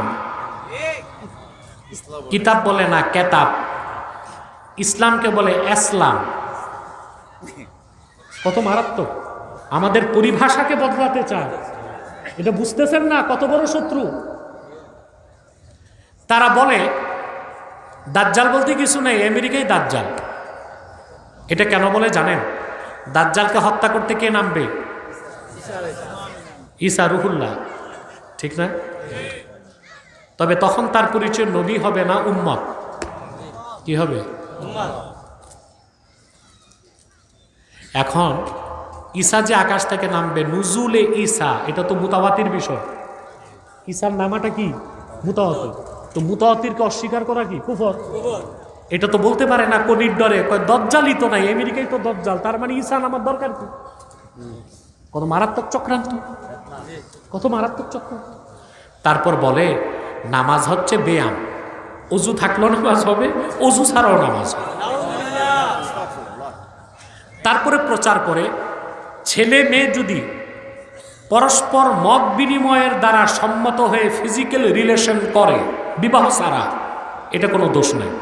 কিতাব বলে না, কেতাব। ইসলামকে বলে ইসলাম। কত মারাত্মক! আমাদের পরিভাষাকে বদলাতে চায়। এটা বুঝতেছেন না কত বড় শত্রু? তারা বলে দাজ্জাল বলতে কিছু নেই, আমেরিকাই দাজ্জাল। এটা কেন বলে জানেন? দাজ্জালকে হত্যা করতে কে নামবে? ঈসা রুহুল্লাহ, ঠিক না? তবে তখন তার পরিচয় নবী হবে না, উম্মত। কি হবে? এখন ঈসা যে আকাশ থেকে নামবে, নুজুলে ঈসা, এটা তো মুতাওয়াতির বিষয়। ঈসার নামাটা কি? মুতাওয়াতির। তো মুতাওয়াতিরকে অস্বীকার করা কি কুফর? এটা তো বলতে পারে না কোনির ডরে, কয় দজ্জালই তো নাই, আমেরিকায় তো দজ্জাল, তার মানে ঈসা নামার দরকার কি? কত মারাত্মক চক্রান্ত, কত মারাত্মক চক্রান্ত। তারপর বলে নামাজ হচ্ছে ব্যায়াম, অজু থাকলেও নামাজ হবে, অজু ছাড়াও নামাজ হবে। তারপরে প্রচার করে ছেলে মেয়ে যদি পরস্পর মত বিনিময়ের দ্বারা সম্মত হয়ে ফিজিক্যাল রিলেশন করে বিবাহ ছাড়া, এটা কোনো দোষ নেই।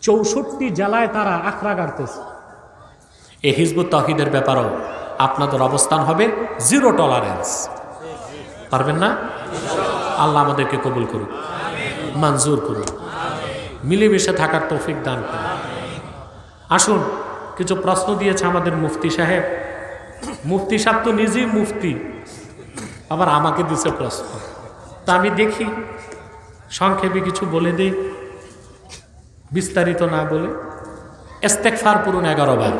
64 জেলায় তারা আখড়া গাড়তেছে। এই হিজবুত তাওহীদের ব্যাপারেও আপনাদের অবস্থান হবে জিরো টলারেন্স। পারবেন না? আল্লাহ আমাদেরকে কবুল করুন, মঞ্জুর করুন, মিলেমিশে থাকার তৌফিক দান করুন। আসুন, কিছু প্রশ্ন দিয়েছে আমাদের মুফতি সাহেব। মুফতি সাহেব তো নিজেই মুফতি, আবার আমাকে দিছে প্রশ্ন। তা আমি দেখি সংক্ষেপে কিছু বলে দিই, বিস্তারিত না বলে। ইস্তেগফার পড়ুন 11 বার।